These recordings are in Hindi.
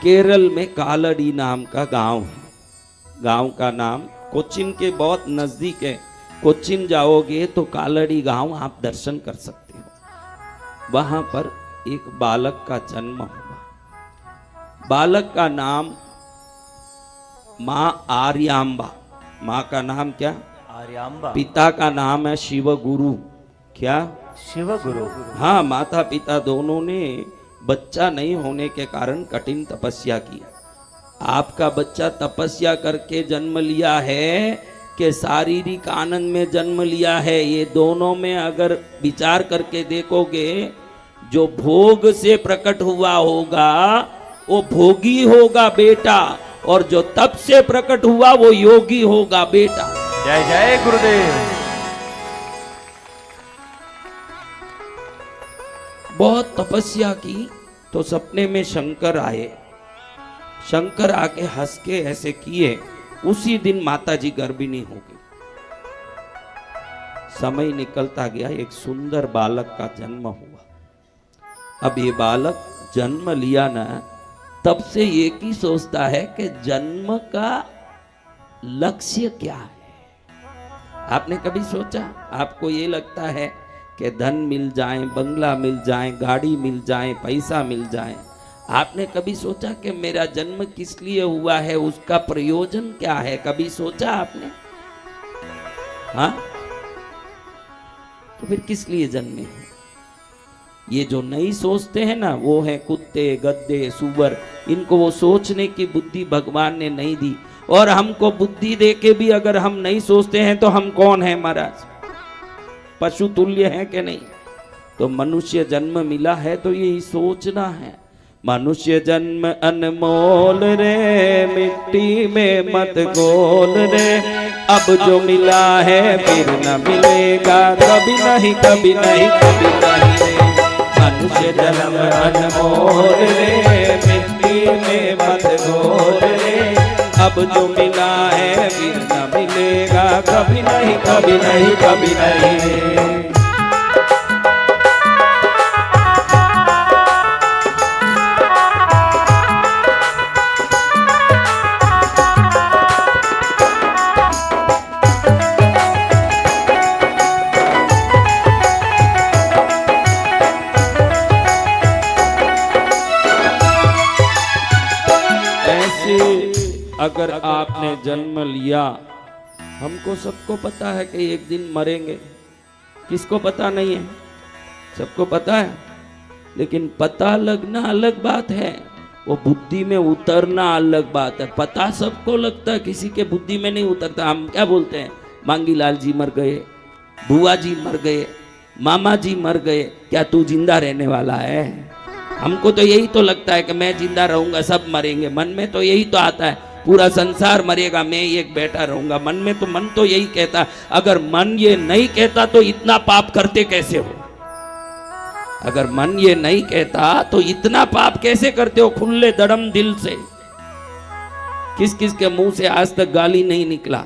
केरल में कालड़ी नाम का गांव है। गांव का नाम कोच्चिन के बहुत नजदीक है। कोच्चिन जाओगे तो कालड़ी गांव आप दर्शन कर सकते हो। वहां पर एक बालक का जन्म हुआ। बालक का नाम माँ आर्यांबा। माँ का नाम क्या? आर्यांबा। पिता का नाम है शिव गुरु। क्या? शिव गुरु। हाँ, माता पिता दोनों ने बच्चा नहीं होने के कारण कठिन तपस्या की। आपका बच्चा तपस्या करके जन्म लिया है कि शारीरिक आनंद में जन्म लिया है, ये दोनों में अगर विचार करके देखोगे, जो भोग से प्रकट हुआ होगा वो भोगी होगा बेटा, और जो तप से प्रकट हुआ वो योगी होगा बेटा। जय जय गुरुदेव। बहुत तपस्या की तो सपने में शंकर आए। शंकर आके हंस के ऐसे किए, उसी दिन माताजी गर्भिणी हो गई। समय निकलता गया, एक सुंदर बालक का जन्म हुआ। अब ये बालक जन्म लिया ना, तब से एक ही सोचता है कि जन्म का लक्ष्य क्या है। आपने कभी सोचा? आपको ये लगता है कि धन मिल जाए, बंगला मिल जाए, गाड़ी मिल जाए, पैसा मिल जाए। आपने कभी सोचा कि मेरा जन्म किस लिए हुआ है, उसका प्रयोजन क्या है? कभी सोचा आपने? हाँ, तो फिर किस लिए जन्मे हो? ये जो नहीं सोचते हैं ना, वो है कुत्ते, गद्दे, सुअर। इनको वो सोचने की बुद्धि भगवान ने नहीं दी। और हमको बुद्धि देके भी अगर हम नहीं सोचते हैं तो हम कौन है महाराज? पशु तुल्य है कि नहीं? तो मनुष्य जन्म मिला है तो यही सोचना है। मनुष्य जन्म अनमोल रे, मिट्टी में मत गोल रे। अब जो मिला है फिर न मिलेगा, कभी नहीं, कभी नहीं, कभी नहीं रे। मनुष्य जन्म अनमोल रे, मिट्टी में मत गोल रे। अब जो मिला है फिर न मिलेगा, कभी नहीं, कभी नहीं, कभी नहीं रे। अगर आपने जन्म लिया, हमको सबको पता है कि एक दिन मरेंगे। किसको पता नहीं है? सबको पता है, लेकिन पता लगना अलग बात है, वो बुद्धि में उतरना अलग बात है। पता सबको लगता है, किसी के बुद्धि में नहीं उतरता। हम क्या बोलते हैं? मांगी लाल जी मर गए, बुआ जी मर गए, मामा जी मर गए, क्या तू जिंदा रहने वाला है? हमको तो यही तो लगता है कि मैं जिंदा रहूंगा, सब मरेंगे। मन में तो यही तो आता है, पूरा संसार मरेगा, मैं एक बैठा रहूंगा। मन में तो मन तो यही कहता। अगर मन ये नहीं कहता तो इतना पाप करते कैसे हो? अगर मन ये नहीं कहता तो इतना पाप कैसे करते हो खुले दड़म दिल से? किस किस के मुंह से आज तक गाली नहीं निकला?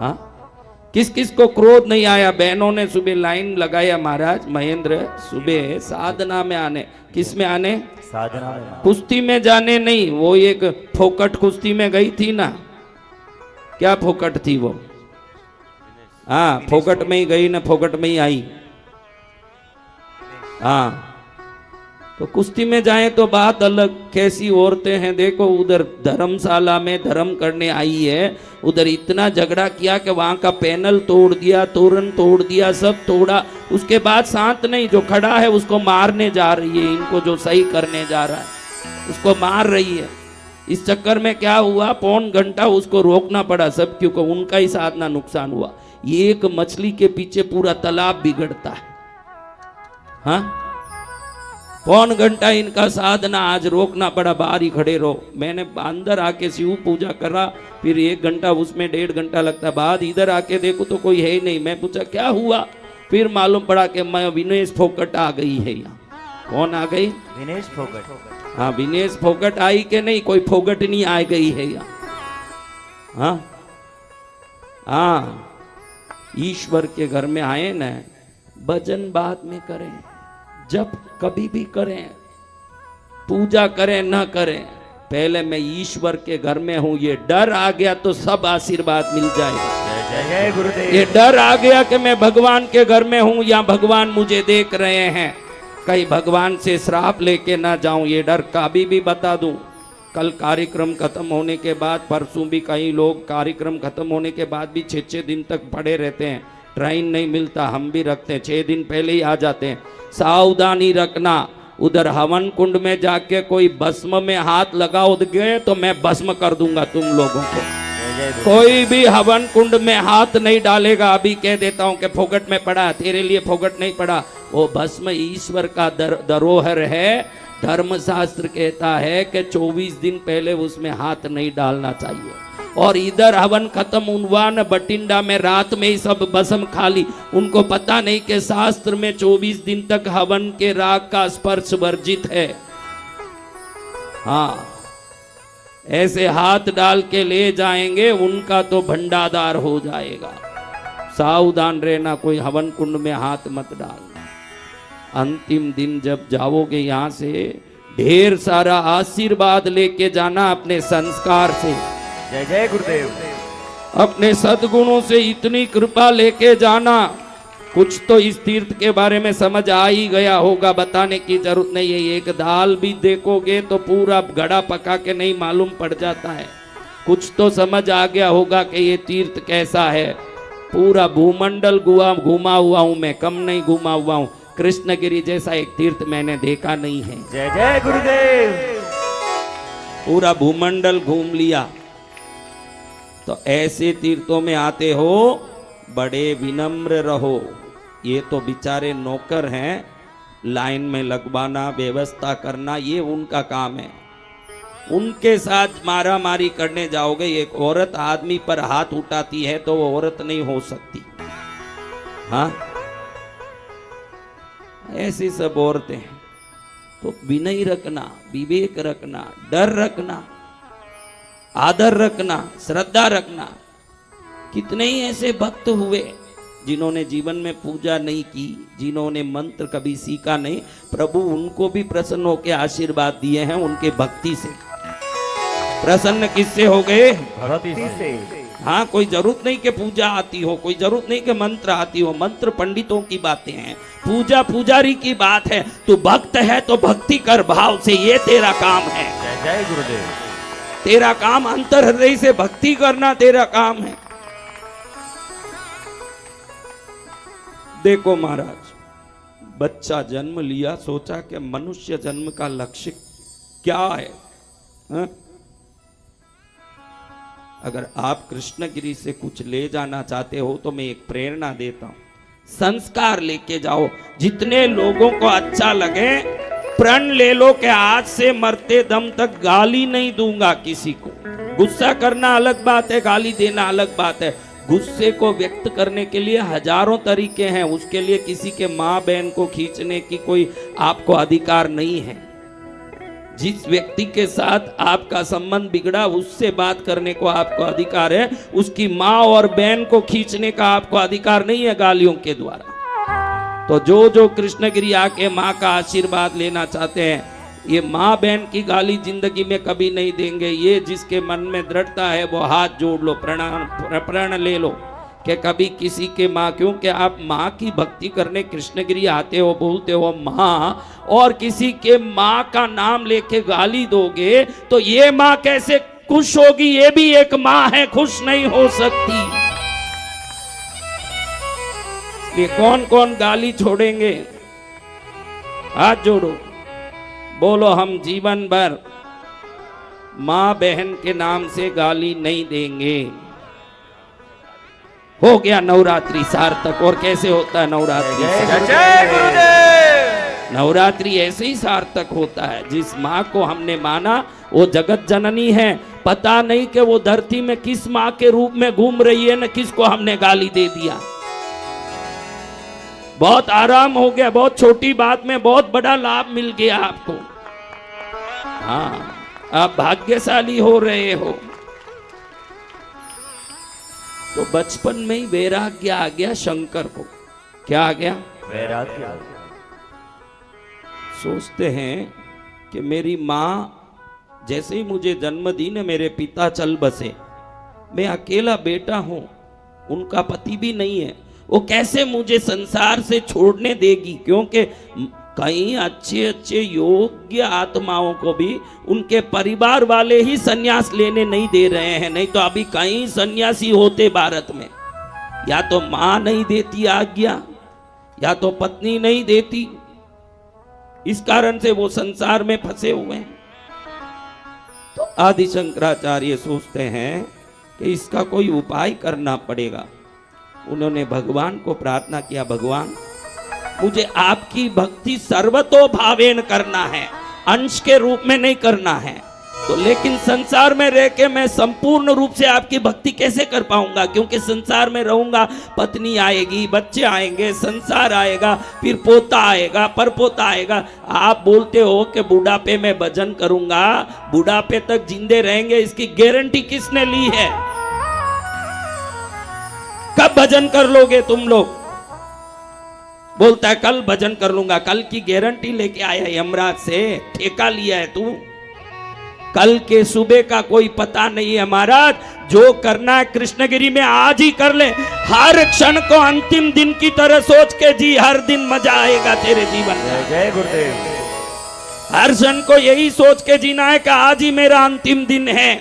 हाँ, किस किस को क्रोध नहीं आया? बहनों ने सुबह लाइन लगाया, महाराज महेंद्र सुबह साधना में आने। किस में आने? साधना में। कुश्ती में जाने नहीं। वो एक फोकट कुश्ती में गई थी ना, क्या फोकट थी वो? हाँ, फोकट में ही गई ना, फोकट में ही आई। हाँ, तो कुश्ती में जाए तो बात अलग। कैसी औरतें हैं देखो, उधर धर्मशाला में धर्म करने आई है, उधर इतना झगड़ा किया कि वहां का पैनल तोड़ दिया, तोरण तोड़ दिया, सब तोड़ा। उसके बाद शांत नहीं, जो खड़ा है उसको मारने जा रही है। इनको जो सही करने जा रहा है उसको मार रही है। इस चक्कर में क्या हुआ, पौन घंटा उसको रोकना पड़ा सब, क्योंकि उनका ही साधना नुकसान हुआ। ये एक मछली के पीछे पूरा तालाब बिगड़ता है। हाँ, पौन घंटा इनका साधना आज रोकना पड़ा, बाहर ही खड़े रहो। मैंने अंदर आके शिव पूजा करा, फिर 1 घंटा उसमें 1.5 घंटा लगता। बाद इधर आके देखो तो कोई है ही नहीं। मैं पूछा क्या हुआ, फिर मालूम पड़ा कि मैं विनेश फोकट आ गई है यहाँ। कौन आ गई? विनेश फोकट। हाँ, विनेश फोकट आई के नहीं, कोई फोकट नहीं आ गई है यहाँ। हाँ हाँ, ईश्वर के घर में आए ना, भजन बाद में करें, जब कभी भी करें, पूजा करें न करें, पहले मैं ईश्वर के घर में हूं, ये डर आ गया तो सब आशीर्वाद मिल जाएगा। जय जय गुरुदेव। ये डर आ गया कि मैं भगवान के घर में हूं या भगवान मुझे देख रहे हैं, कहीं भगवान से श्राप लेके ना जाऊं, ये डर का भी बता दूं। कल कार्यक्रम खत्म होने के बाद, परसों भी कई लोग कार्यक्रम खत्म होने के बाद भी 6-6 दिन तक पड़े रहते हैं, ट्रेन नहीं मिलता, हम भी रखते हैं, 6 दिन पहले ही आ जाते हैं। सावधानी रखना, उधर हवन कुंड में जाके कोई भस्म में हाथ लगाओ गए तो मैं भस्म कर दूंगा तुम लोगों को। कोई भी हवन कुंड में हाथ नहीं डालेगा, अभी कह देता हूं कि फोगट में पड़ा, तेरे लिए फोगट नहीं पड़ा। वो भस्म ईश्वर का धरोहर है। धर्मशास्त्र कहता है कि 24 दिन पहले उसमें हाथ नहीं डालना चाहिए। और इधर हवन खत्म हुआ न बटिंडा में, रात में ही सब भस्म खा ली। उनको पता नहीं कि शास्त्र में 24 दिन तक हवन के राग का स्पर्श वर्जित है। हाँ, ऐसे हाथ डाल के ले जाएंगे उनका तो भंडादार हो जाएगा। सावधान रहना, कोई हवन कुंड में हाथ मत डालना। अंतिम दिन जब जाओगे यहाँ से, ढेर सारा आशीर्वाद लेके जाना अपने संस्कार से। जय जय गुरुदेव। अपने सद्गुणों से इतनी कृपा लेके जाना। कुछ तो इस तीर्थ के बारे में समझ आ ही गया होगा, बताने की जरूरत नहीं है। एक दाल भी देखोगे तो पूरा घड़ा पका के नहीं मालूम पड़ जाता है। कुछ तो समझ आ गया होगा कि ये तीर्थ कैसा है। पूरा भूमंडल घूमा हुआ हूं मैं, कम नहीं घूमा हुआ हूं। कृष्णगिरी जैसा एक तीर्थ मैंने देखा नहीं है। जय जय गुरुदेव। पूरा भूमंडल घूम लिया। तो ऐसे तीर्थों में आते हो, बड़े विनम्र रहो। ये तो बेचारे नौकर हैं, लाइन में लगवाना, व्यवस्था करना, ये उनका काम है। उनके साथ मारा मारी करने जाओगे, एक औरत आदमी पर हाथ उठाती है तो वो औरत नहीं हो सकती। हाँ, ऐसी सब औरतें। तो विनय रखना, विवेक रखना, डर रखना, आदर रखना, श्रद्धा रखना। कितने ही ऐसे भक्त हुए जिन्होंने जीवन में पूजा नहीं की, जिन्होंने मंत्र कभी सीखा नहीं, प्रभु उनको भी प्रसन्न होकर आशीर्वाद दिए हैं उनके भक्ति से। प्रसन्न किससे हो गए? भक्ति से। हाँ, कोई जरूरत नहीं कि पूजा आती हो, कोई जरूरत नहीं कि मंत्र आती हो। मंत्र पंडितों की बातें हैं, पूजा पुजारी की बात है। तू भक्त है तो भक्ति कर भाव से, ये तेरा काम है। जय जय गुरुदेव। तेरा काम अंतर हृदय से भक्ति करना तेरा काम है। देखो महाराज, बच्चा जन्म लिया, सोचा कि मनुष्य जन्म का लक्ष्य क्या है? हा? अगर आप कृष्णगिरी से कुछ ले जाना चाहते हो तो मैं एक प्रेरणा देता हूं, संस्कार लेके जाओ। जितने लोगों को अच्छा लगे, प्रण ले लो कि आज से मरते दम तक गाली नहीं दूंगा किसी को। गुस्सा करना अलग बात है, गाली देना अलग बात है। गुस्से को व्यक्त करने के लिए हजारों तरीके हैं, उसके लिए किसी के माँ बहन को खींचने की कोई आपको अधिकार नहीं है। जिस व्यक्ति के साथ आपका संबंध बिगड़ा, उससे बात करने को आपको अधिकार है, उसकी माँ और बहन को खींचने का आपको अधिकार नहीं है गालियों के द्वारा। तो जो कृष्णगिरी आके माँ का आशीर्वाद लेना चाहते हैं, ये माँ बहन की गाली जिंदगी में कभी नहीं देंगे। ये जिसके मन में दृढ़ता है वो हाथ जोड़ लो, प्रण ले लो कि कभी किसी के माँ, क्योंकि आप माँ की भक्ति करने कृष्णगिरी आते हो, बोलते हो माँ, और किसी के माँ का नाम लेके गाली दोगे तो ये माँ कैसे खुश होगी? ये भी एक माँ है, खुश नहीं हो सकती। ये कौन कौन गाली छोड़ेंगे? हाथ जोड़ो, बोलो हम जीवन भर माँ बहन के नाम से गाली नहीं देंगे। हो गया नवरात्रि सार्थक। और कैसे होता है नवरात्रि? जय गुरुदेव। नवरात्रि ऐसे ही सार्थक होता है। जिस माँ को हमने माना वो जगत जननी है। पता नहीं कि वो धरती में किस माँ के रूप में घूम रही है, न किसको हमने गाली दे दिया। बहुत आराम हो गया, बहुत छोटी बात में बहुत बड़ा लाभ मिल गया आपको। हाँ, आप भाग्यशाली हो रहे हो। तो बचपन में ही वैराग्य आ गया शंकर को। क्या आ गया? वैराग्य। सोचते हैं कि मेरी माँ जैसे ही मुझे जन्म दी ने मेरे पिता चल बसे, मैं अकेला बेटा हूं, उनका पति भी नहीं है, वो कैसे मुझे संसार से छोड़ने देगी? क्योंकि कई अच्छे अच्छे योग्य आत्माओं को भी उनके परिवार वाले ही सन्यास लेने नहीं दे रहे हैं। नहीं तो अभी कई सन्यासी होते भारत में, या तो मां नहीं देती आज्ञा, या तो पत्नी नहीं देती, इस कारण से वो संसार में फंसे हुए हैं। तो आदि शंकराचार्य सोचते हैं कि इसका कोई उपाय करना पड़ेगा। उन्होंने भगवान को प्रार्थना किया, भगवान मुझे आपकी भक्ति सर्वतो भावेन करना है, अंश के रूप में नहीं करना है। तो लेकिन संसार में रह के मैं संपूर्ण रूप से आपकी भक्ति कैसे कर पाऊंगा? क्योंकि संसार में रहूंगा, पत्नी आएगी, बच्चे आएंगे, संसार आएगा, फिर पोता आएगा, परपोता आएगा। आप बोलते हो कि बुढ़ापे में भजन करूंगा, बुढ़ापे तक जिंदे रहेंगे, इसकी गारंटी किसने ली है? कब भजन कर लोगे तुम लोग? बोलता है कल भजन कर लूंगा। कल की गारंटी लेके आया यमराज से, ठेका लिया है तू? कल के सुबह का कोई पता नहीं है महाराज। जो करना है कृष्णगिरी में आज ही कर ले। हर क्षण को अंतिम दिन की तरह सोच के जी, हर दिन मजा आएगा तेरे जीवन में। जय गुरुदेव। हर क्षण को यही सोच के जीना है कि आज ही मेरा अंतिम दिन है।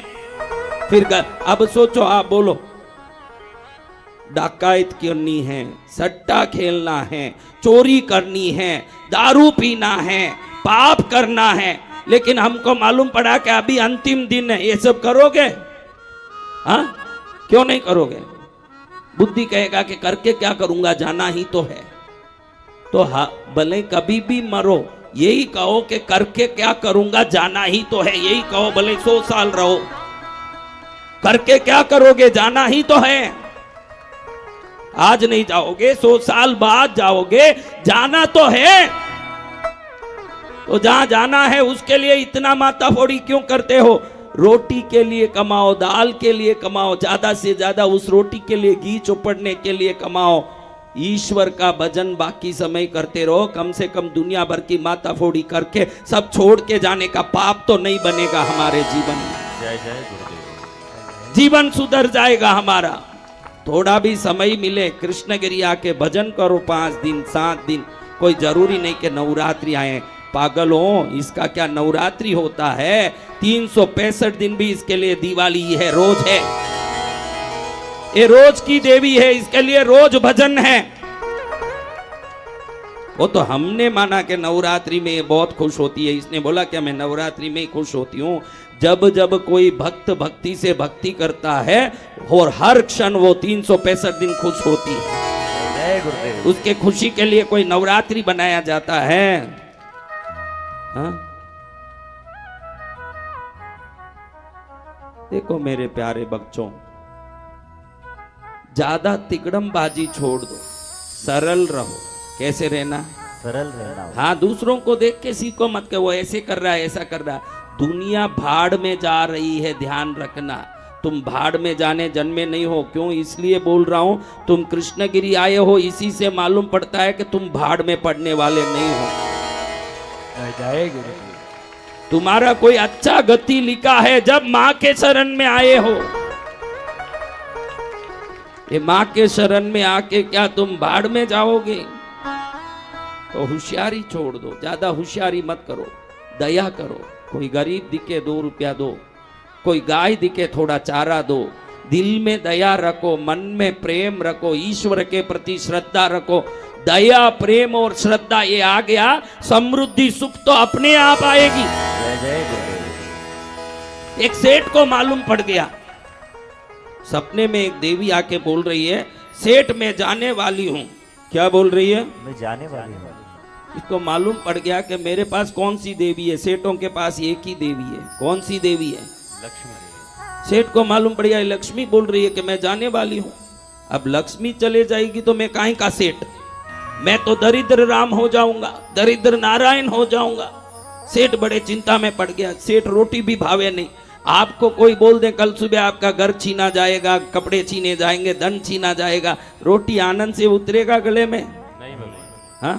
फिर अब सोचो, आप बोलो, डकैत करनी है, सट्टा खेलना है, चोरी करनी है, दारू पीना है, पाप करना है, लेकिन हमको मालूम पड़ा कि अभी अंतिम दिन है, ये सब करोगे? हाँ, क्यों नहीं करोगे? बुद्धि कहेगा कि करके क्या करूंगा, जाना ही तो है। तो हाँ, भले कभी भी मरो, यही कहो कि करके क्या करूंगा, जाना ही तो है। यही कहो, भले 100 साल रहो, करके क्या करोगे, जाना ही तो है। आज नहीं जाओगे, 100 साल बाद जाओगे, जाना तो है। तो जहां जाना है उसके लिए इतना माताफोड़ी क्यों करते हो? रोटी के लिए कमाओ, दाल के लिए कमाओ, ज्यादा से ज्यादा उस रोटी के लिए घी चौपड़ने के लिए कमाओ। ईश्वर का भजन बाकी समय करते रहो। कम से कम दुनिया भर की माताफोड़ी करके सब छोड़ के जाने का पाप तो नहीं बनेगा हमारे जीवन में। जय जय गुरुदेव। जीवन सुधर जाएगा हमारा। थोड़ा भी समय मिले, कृष्णगिरी आके भजन करो 5 दिन 7 दिन। कोई जरूरी नहीं कि नवरात्रि आए। पागल हो, इसका क्या नवरात्रि होता है? 365 दिन भी इसके लिए दिवाली है, रोज है। ये रोज की देवी है, इसके लिए रोज भजन है। वो तो हमने माना कि नवरात्रि में बहुत खुश होती है। इसने बोला कि मैं नवरात्रि में ही खुश होती हूँ। जब जब कोई भक्त भक्ति से भक्ति करता है और हर क्षण वो 365 दिन खुश होती है। जय गुरुदेव। उसके खुशी के लिए कोई नवरात्रि बनाया जाता है? हाँ? देखो मेरे प्यारे बच्चों, ज्यादा तिकड़मबाजी छोड़ दो, सरल रहो। कैसे रहना? सरल रहना। हाँ, दूसरों को देख के सीखो मत कि वो ऐसे कर रहा है, ऐसा कर रहा है। दुनिया भाड़ में जा रही है, ध्यान रखना। तुम भाड़ में जाने जन्मे नहीं हो। क्यों? इसलिए बोल रहा हूं, तुम कृष्णगिरी आए हो, इसी से मालूम पड़ता है कि तुम भाड़ में पड़ने वाले नहीं हो। जय गुरुदेव। तुम्हारा कोई अच्छा गति लिखा है जब माँ के शरण में आए हो। ये माँ के शरण में आके क्या तुम भाड़ में जाओगे? तो होशियारी छोड़ दो, ज्यादा होशियारी मत करो, दया करो। कोई गरीब दिखे 2 रुपया दो, कोई गाय दिखे थोड़ा चारा दो। दिल में दया रखो, मन में प्रेम रखो, ईश्वर के प्रति श्रद्धा रखो। दया, प्रेम और श्रद्धा ये आ गया, समृद्धि सुख तो अपने आप आएगी। जय जय गुरुदेव। एक सेठ को मालूम पड़ गया, सपने में एक देवी आके बोल रही है, सेठ मैं जाने वाली हूँ। क्या बोल रही है? मैं जाने वाली हूँ। इसको मालूम पड़ गया कि मेरे पास कौन सी देवी है। सेठों के पास एक ही देवी है। कौन सी देवी है? लक्ष्मी। सेठ को मालूम पड़ गया लक्ष्मी बोल रही है कि मैं जाने वाली हूँ। अब लक्ष्मी चले जाएगी तो मैं काहे का सेठ? मैं तो दरिद्र राम हो जाऊंगा, दरिद्र नारायण हो जाऊंगा। सेठ बड़े चिंता में पड़ गया। सेठ रोटी भी भावे नहीं। आपको कोई बोल दे कल सुबह आपका घर छीना जाएगा, कपड़े छीने जाएंगे, धन छीना जाएगा, रोटी आनंद से उतरेगा गले में? नहीं भगवान। हाँ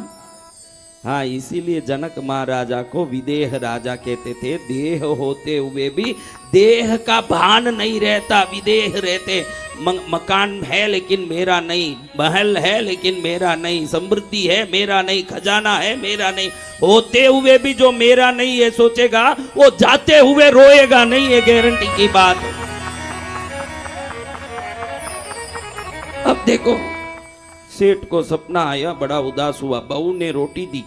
हाँ, इसीलिए जनक महाराजा को विदेह राजा कहते थे। देह होते हुए भी देह का भान नहीं रहता, विदेह रहते। मकान है लेकिन मेरा नहीं, महल है लेकिन मेरा नहीं, समृद्धि है मेरा नहीं, खजाना है मेरा नहीं, होते हुए भी जो मेरा नहीं है सोचेगा, वो जाते हुए रोएगा नहीं, ये गारंटी की बात। अब देखो, सेठ को सपना आया, बड़ा उदास हुआ, बहू ने रोटी दी,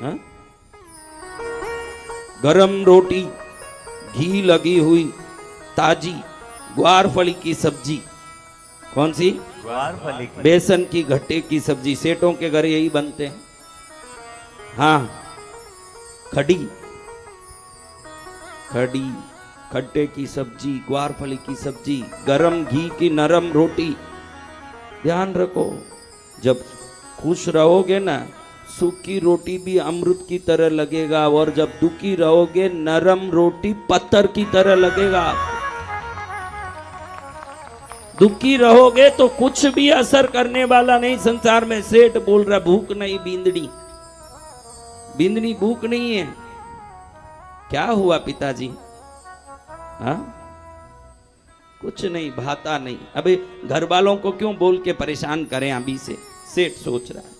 हाँ? गरम रोटी, घी लगी हुई, ताजी ग्वारफली की सब्जी। कौन सी? ग्वारफली की। बेसन की घट्टे की सब्जी, सेठों के घर यही बनते हैं। हाँ, खड़ी खड़ी खट्टे की सब्जी, ग्वारफली की सब्जी, गरम घी की नरम रोटी। ध्यान रखो, जब खुश रहोगे ना, सूखी रोटी भी अमृत की तरह लगेगा, और जब दुखी रहोगे नरम रोटी पत्थर की तरह लगेगा। दुखी रहोगे तो कुछ भी असर करने वाला नहीं संसार में। सेठ बोल रहा, भूख नहीं बींदनी, बींदनी भूख नहीं है। क्या हुआ पिताजी? हाँ, कुछ नहीं, भाता नहीं। अबे घर वालों को क्यों बोल के परेशान करें अभी से, सेठ सोच रहा है।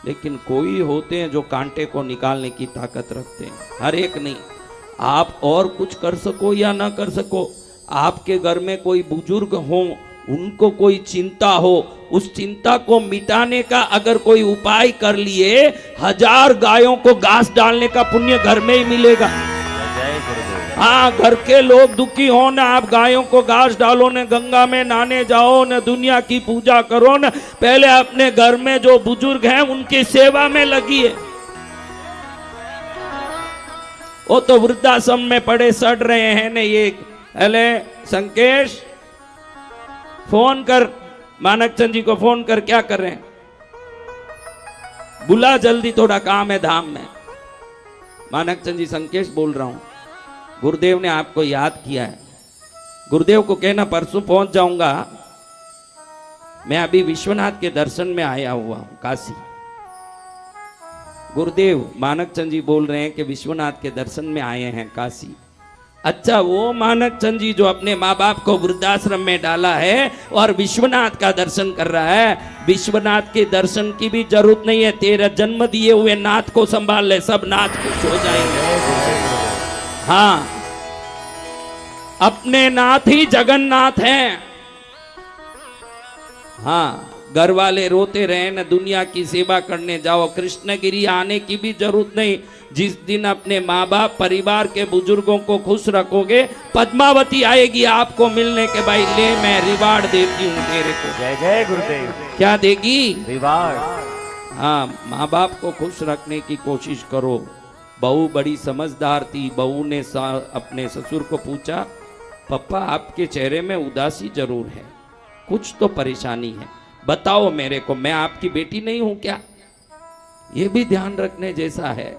लेकिन कोई होते हैं जो कांटे को निकालने की ताकत रखते हैं, हर एक नहीं। आप और कुछ कर सको या ना कर सको, आपके घर में कोई बुजुर्ग हो, उनको कोई चिंता हो, उस चिंता को मिटाने का अगर कोई उपाय कर लिए, 1000 गायों को घास डालने का पुण्य घर में ही मिलेगा। हाँ, घर के लोग दुखी हो ना, आप गायों को घास डालो न, गंगा में नहाने जाओ न, दुनिया की पूजा करो न, पहले अपने घर में जो बुजुर्ग हैं उनकी सेवा में लगिए। वो तो वृद्धाश्रम में पड़े सड़ रहे हैं न ये। अले संकेश, फोन कर, मानकचंद जी को फोन कर, क्या कर रहे हैं? बुला जल्दी, थोड़ा काम है धाम में। मानकचंद जी, संकेश बोल रहा हूं, गुरुदेव ने आपको याद किया है। गुरुदेव को कहना परसों पहुंच जाऊंगा, मैं अभी विश्वनाथ के दर्शन में आया हुआ हूं, काशी। गुरुदेव मानकचंद जी बोल रहे हैं कि विश्वनाथ के दर्शन में आए हैं काशी। अच्छा, वो मानकचंद जी जो अपने माँ बाप को वृद्धाश्रम में डाला है और विश्वनाथ का दर्शन कर रहा है। विश्वनाथ के दर्शन की भी जरूरत नहीं है, तेरा जन्म दिए हुए नाथ को संभाल ले, सब नाथ खुश हो जाएंगे। हाँ, अपने नाथ ही जगन्नाथ हैं। हाँ, घर वाले रोते रहे न, दुनिया की सेवा करने जाओ, कृष्णगिरी आने की भी जरूरत नहीं। जिस दिन अपने माँ बाप परिवार के बुजुर्गों को खुश रखोगे, पद्मावती आएगी आपको मिलने के, भाई ले मैं रिवार्ड देती हूँ तेरे को। जय जय गुरुदेव। क्या देगी? रिवार्ड। हाँ, माँ बाप को खुश रखने की कोशिश करो। बहू बड़ी समझदार थी, बहू ने अपने ससुर को पूछा, पप्पा आपके चेहरे में उदासी जरूर है, कुछ तो परेशानी है, बताओ मेरे को, मैं आपकी बेटी नहीं हूं क्या? ये भी ध्यान रखने जैसा है।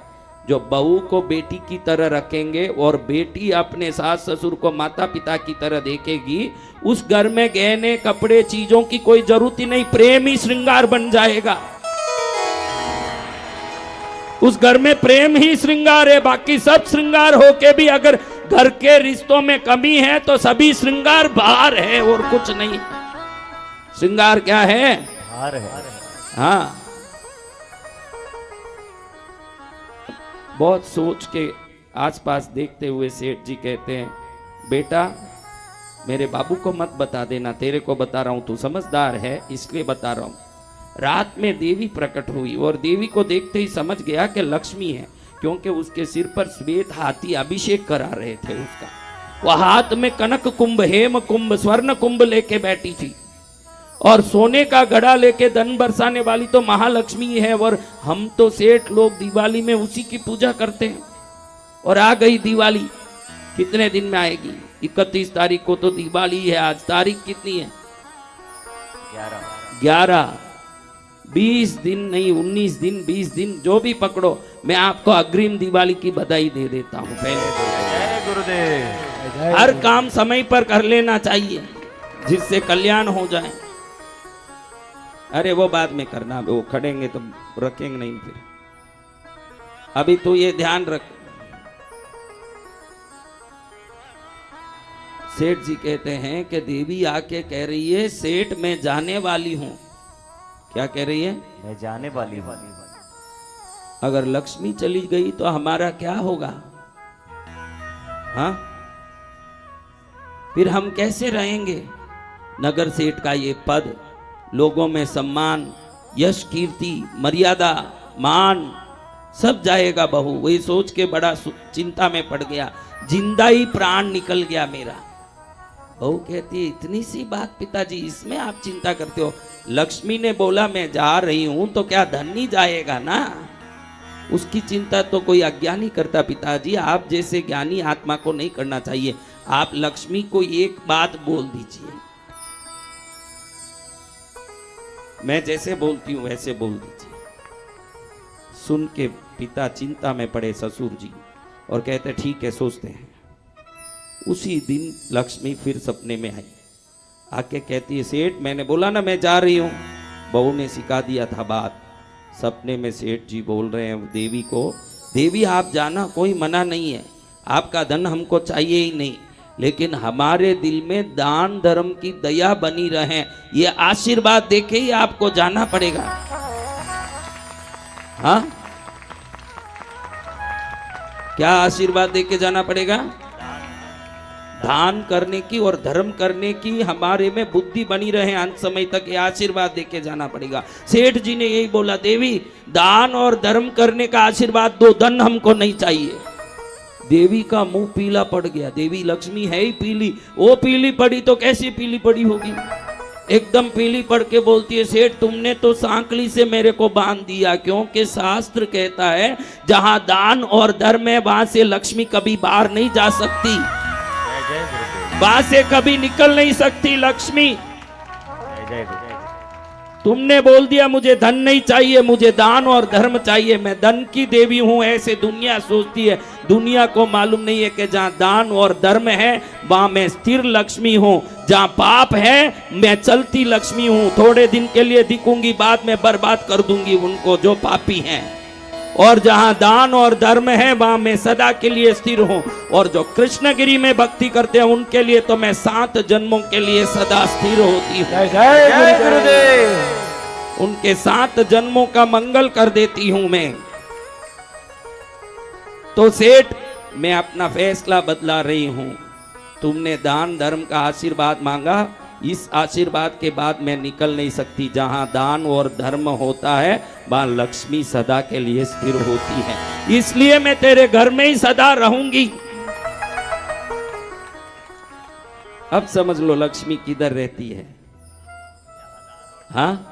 जो बहू को बेटी की तरह रखेंगे और बेटी अपने सास ससुर को माता पिता की तरह देखेगी, उस घर में गहने कपड़े चीजों की कोई जरूरत ही नहीं, प्रेम ही श्रृंगार बन जाएगा। उस घर में प्रेम ही श्रृंगार है, बाकी सब श्रृंगार होके भी अगर घर के रिश्तों में कमी है तो सभी श्रृंगार बाहर है और कुछ नहीं। श्रृंगार क्या है? बाहर है। हाँ, बहुत सोच के आसपास देखते हुए सेठ जी कहते हैं, बेटा मेरे बाबू को मत बता देना, तेरे को बता रहा हूं, तू समझदार है इसलिए बता रहा हूं। रात में देवी प्रकट हुई और देवी को देखते ही समझ गया कि लक्ष्मी है, क्योंकि उसके सिर पर श्वेत हाथी अभिषेक करा रहे थे उसका। वह हाथ में कनक कुंभ, हेम कुंभ, स्वर्ण कुंभ लेके बैठी थी और सोने का घड़ा लेके धन बरसाने वाली तो महालक्ष्मी है। और हम तो सेठ लोग दिवाली में उसी की पूजा करते हैं। और आ गई दिवाली, कितने दिन में आएगी? 31 तारीख को तो दिवाली है। आज तारीख कितनी है? 11। 20 दिन नहीं, 19 दिन, 20 दिन जो भी पकड़ो, मैं आपको अग्रिम दिवाली की बधाई दे देता हूँ। पहले गुरुदेव, हर काम समय पर कर लेना चाहिए जिससे कल्याण हो जाए। अरे वो बाद में करना, वो खड़ेंगे तो रखेंगे नहीं फिर। अभी तो ये ध्यान रख। सेठ जी कहते हैं कि देवी आके कह रही है सेठ मैं जाने वाली हूं। क्या कह रही है? मैं जाने वाली हूँ। अगर लक्ष्मी चली गई तो हमारा क्या होगा? हाँ, फिर हम कैसे रहेंगे? नगर सेठ का ये पद, लोगों में सम्मान, यश, कीर्ति, मर्यादा, मान सब जाएगा बहू। वही सोच के बड़ा चिंता में पड़ गया, जिंदा ही प्राण निकल गया मेरा। बहू कहती है इतनी सी बात पिताजी, इसमें आप चिंता करते हो? लक्ष्मी ने बोला मैं जा रही हूं तो क्या धन नहीं जाएगा ना? उसकी चिंता तो कोई अज्ञानी करता पिताजी, आप जैसे ज्ञानी आत्मा को नहीं करना चाहिए। आप लक्ष्मी को एक बात बोल दीजिए, मैं जैसे बोलती हूं वैसे बोल दीजिए। सुन के पिता चिंता में पड़े ससुर जी और कहते ठीक है सोचते हैं। उसी दिन लक्ष्मी फिर सपने में आई, आके कहती है सेठ मैंने बोला ना मैं जा रही हूं। बहू ने सिखा दिया था बात। सपने में सेठ जी बोल रहे हैं देवी को, देवी आप जाना, कोई मना नहीं है, आपका धन हमको चाहिए ही नहीं, लेकिन हमारे दिल में दान धर्म की दया बनी रहे, ये आशीर्वाद देके ही आपको जाना पड़ेगा। हाँ, क्या आशीर्वाद देके जाना पड़ेगा? दान करने की और धर्म करने की हमारे में बुद्धि बनी रहे अंत समय तक, ये आशीर्वाद देके जाना पड़ेगा। सेठ जी ने यही बोला, देवी दान और धर्म करने का आशीर्वाद दो, धन हमको नहीं चाहिए। देवी का मुंह पीला पड़ गया। देवी लक्ष्मी है ही पीली, वो पीली पड़ी तो कैसी पीली पड़ी होगी? एकदम पीली पड़ के बोलती है सेठ तुमने तो सांकली से मेरे को बांध दिया, क्योंकि शास्त्र कहता है जहां दान और धर्म है वहां से लक्ष्मी कभी बाहर नहीं जा सकती, वहां से कभी निकल नहीं सकती लक्ष्मी। तुमने बोल दिया मुझे धन नहीं चाहिए, मुझे दान और धर्म चाहिए, मैं धन की देवी हूं, ऐसे दुनिया सोचती है। दुनिया को मालूम नहीं है कि जहां दान और धर्म है वहां मैं स्थिर लक्ष्मी हूं, जहां पाप है मैं चलती लक्ष्मी हूं। थोड़े दिन के लिए दिखूंगी, बाद में बर्बाद कर दूंगी उनको जो पापी हैं। और जहां दान और धर्म है वहां मैं सदा के लिए स्थिर हूं। और जो कृष्णगिरी में भक्ति करते हैं उनके लिए तो मैं 7 जन्मों के लिए सदा स्थिर होती हूं। जय गुरुदेव। उनके 7 जन्मों का मंगल कर देती हूं मैं। तो सेठ मैं अपना फैसला बदला रही हूं। तुमने दान धर्म का आशीर्वाद मांगा, इस आशीर्वाद के बाद मैं निकल नहीं सकती। जहां दान और धर्म होता है वहां लक्ष्मी सदा के लिए स्थिर होती है, इसलिए मैं तेरे घर में ही सदा रहूंगी। अब समझ लो लक्ष्मी किधर रहती है। हाँ,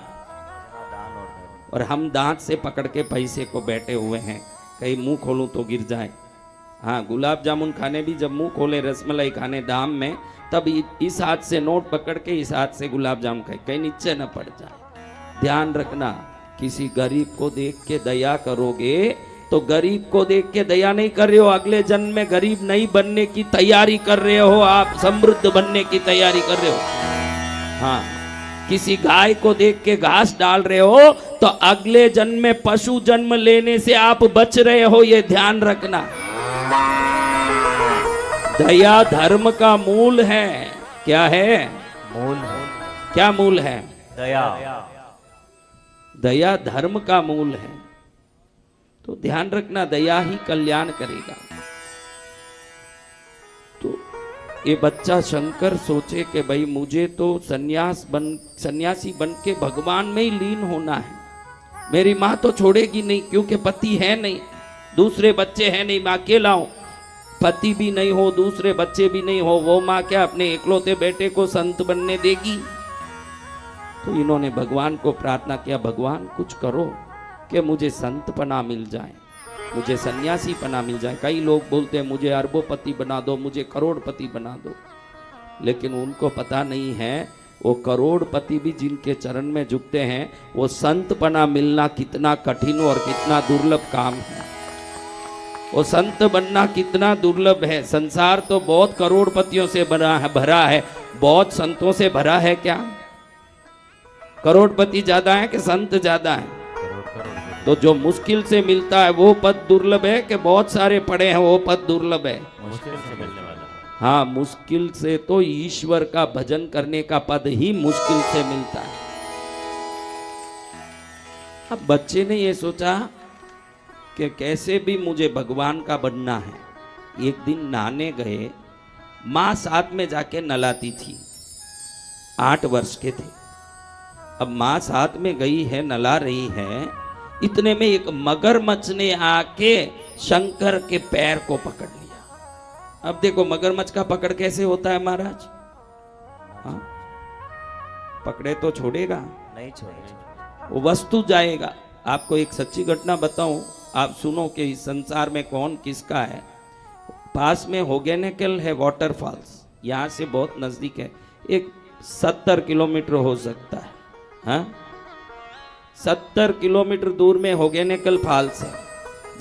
और हम दांत से पकड़ के पैसे को बैठे हुए हैं, कहीं मुंह खोलूं तो गिर जाए। हाँ, गुलाब जामुन खाने भी जब मुंह खोले, रसमलाई खाने दाम में, तब इस हाथ से नोट पकड़ के इस हाथ से गुलाब जामुन खाए, कहीं नीचे न पड़ जाए। ध्यान रखना, किसी गरीब को देख के दया करोगे तो गरीब को देख के दया नहीं कर रहे हो, अगले जन्म में गरीब नहीं बनने की तैयारी कर रहे हो, आप समृद्ध बनने की तैयारी कर रहे हो। हाँ, किसी गाय को देख के घास डाल रहे हो तो अगले जन्म में पशु जन्म लेने से आप बच रहे हो, ये ध्यान रखना। दया धर्म का मूल है। क्या है? मूल है। क्या मूल है? दया। दया धर्म का मूल है। तो ध्यान रखना, दया ही कल्याण करेगा। तो ये बच्चा शंकर सोचे कि भाई मुझे तो सन्यासी बन के भगवान में ही लीन होना है। मेरी माँ तो छोड़ेगी नहीं, क्योंकि पति है नहीं, दूसरे बच्चे हैं नहीं, मैं अकेला हूं। पति भी नहीं हो, दूसरे बच्चे भी नहीं हो, वो माँ क्या अपने इकलौते बेटे को संत बनने देगी? तो इन्होंने भगवान को प्रार्थना किया, भगवान कुछ करो कि मुझे संत पना मिल जाए, मुझे सन्यासी पना मिल जाए। कई लोग बोलते हैं मुझे अरबोपति बना दो, मुझे करोड़पति बना दो, लेकिन उनको पता नहीं है वो करोड़पति भी जिनके चरण में झुकते हैं, वो संत पना मिलना कितना कठिन और कितना दुर्लभ काम है। वो संत बनना कितना दुर्लभ है। संसार तो बहुत करोड़पतियों से भरा है, बहुत संतों से भरा है क्या? करोड़पति ज्यादा है कि संत ज्यादा है? करोड़ करोड़ तो जो मुश्किल से मिलता है वो पद दुर्लभ है कि बहुत सारे पड़े हैं वो पद दुर्लभ है? मुश्किल से मिलने वाला। हाँ, मुश्किल से तो ईश्वर का भजन करने का पद ही मुश्किल से मिलता है। अब बच्चे ने ये सोचा कि कैसे भी मुझे भगवान का बनना है। एक दिन नहाने गए, माँ साथ में जाके नहलाती थी, 8 वर्ष के थे। अब माँ साथ में गई है, नहला रही है, इतने में एक मगरमच्छ ने आके शंकर के पैर को पकड़ लिया। अब देखो मगरमच्छ का पकड़ कैसे होता है महाराज? हाँ, पकड़े तो छोड़ेगा नहीं छोड़ेगा, वो वस्तु जाएगा। आपको एक सच्ची घटना बताऊं, आप सुनो कि इस संसार में कौन किसका है। पास में होगेनेकल है वाटरफॉल्स, यहाँ से बहुत नजदीक है, एक 70 किलोमीटर हो सकता है। हाँ, 70 किलोमीटर दूर में होगेनेकल फॉल्स है,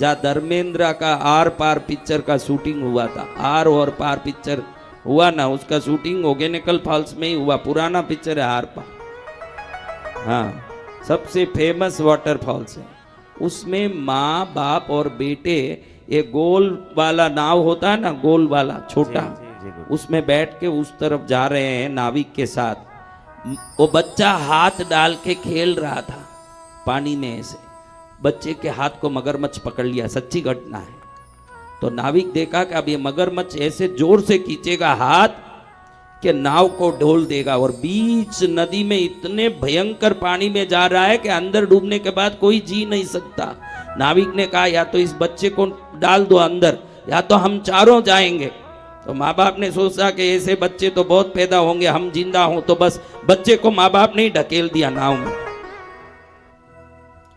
जहाँ धर्मेंद्र का आर पार पिक्चर का शूटिंग हुआ था। आर और पार पिक्चर हुआ ना, उसका शूटिंग होगेनेकल फॉल्स में ही हुआ। पुराना पिक्चर है आर पार। हाँ, सबसे फेमस वाटरफॉल्स है। उसमें माँ बाप और बेटे, एक गोल वाला नाव होता है ना, गोल वाला छोटा, उसमें बैठ के उस तरफ जा रहे हैं नाविक के साथ। वो बच्चा हाथ डाल के खेल रहा था पानी में, ऐसे बच्चे के हाथ को मगरमच्छ पकड़ लिया। सच्ची घटना है। तो नाविक देखा कि अब ये मगरमच्छ ऐसे जोर से खींचेगा हाथ कि नाव को ढोल देगा, और बीच नदी में इतने भयंकर पानी में जा रहा है कि अंदर डूबने के बाद कोई जी नहीं सकता। नाविक ने कहा या तो इस बच्चे को डाल दो अंदर, या तो हम चारों जाएंगे। तो माँ बाप ने सोचा कि ऐसे बच्चे तो बहुत पैदा होंगे, हम जिंदा हों तो बस। बच्चे को माँ बाप ने ढकेल दिया नाव में।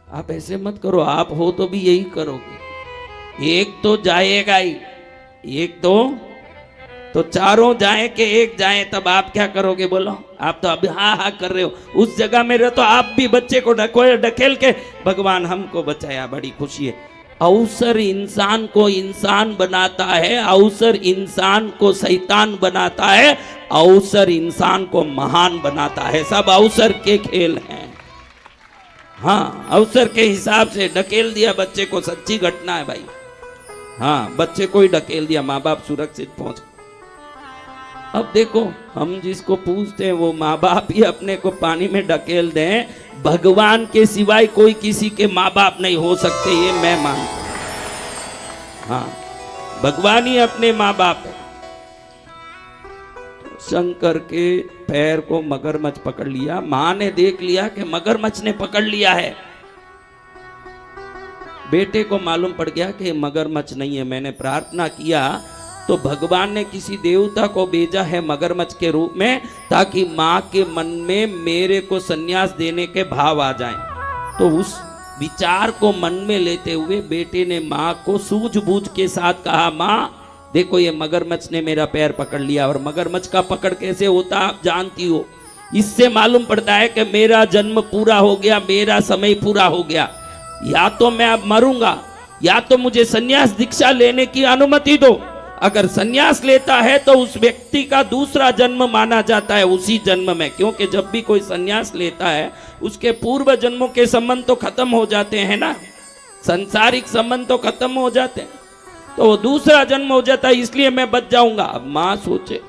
आप ऐसे मत करो, आप हो तो भी यही करोगे। एक तो जाएगा ही, एक तो चारों जाए कि एक जाए, तब आप क्या करोगे बोलो? आप तो अभी हाँ हाँ कर रहे हो। उस जगह में रहो तो आप भी बच्चे को ढकेल के भगवान हमको बचाया, बड़ी खुशी है। अवसर इंसान को इंसान बनाता है, अवसर इंसान को शैतान बनाता है, अवसर इंसान को महान बनाता है। सब अवसर के खेल हैं। हाँ, अवसर के हिसाब से ढकेल दिया बच्चे को। सच्ची घटना है भाई। हाँ, बच्चे को ही ढकेल दिया, माँ बाप सुरक्षित पहुंच। अब देखो, हम जिसको पूछते हैं वो माँ बाप ही अपने को पानी में ढकेल दें। भगवान के सिवाय कोई किसी के माँ बाप नहीं हो सकते, ये मैं मानता हूं। हाँ, भगवान ही अपने माँ बाप है। शंकर के पैर को मगरमच्छ पकड़ लिया। माँ ने देख लिया कि मगरमच्छ ने पकड़ लिया है। बेटे को मालूम पड़ गया कि मगरमच्छ नहीं है। मैंने प्रार्थना किया तो भगवान ने किसी देवता को भेजा है मगरमच्छ के रूप में, ताकि माँ के मन में मेरे को सन्यास देने के भाव आ जाएं। तो उस विचार को मन में लेते हुए बेटे ने माँ को सूझबूझ के साथ कहा, माँ देखो ये मगरमच्छ ने मेरा पैर पकड़ लिया। और मगरमच्छ का पकड़ कैसे होता आप जानती हो। इससे मालूम पड़ता है कि मेरा जन्म पूरा हो गया, मेरा समय पूरा हो गया। या तो मैं अब मरूंगा, या तो मुझे सन्यास दीक्षा लेने की अनुमति दो। अगर सन्यास लेता है तो उस व्यक्ति का दूसरा जन्म माना जाता है उसी जन्म में, क्योंकि जब भी कोई सन्यास लेता है उसके पूर्व जन्मों के संबंध तो खत्म हो जाते हैं ना, संसारिक संबंध तो खत्म हो जाते हैं, तो वो दूसरा जन्म हो जाता है, इसलिए मैं बच जाऊंगा। अब माँ सोचे,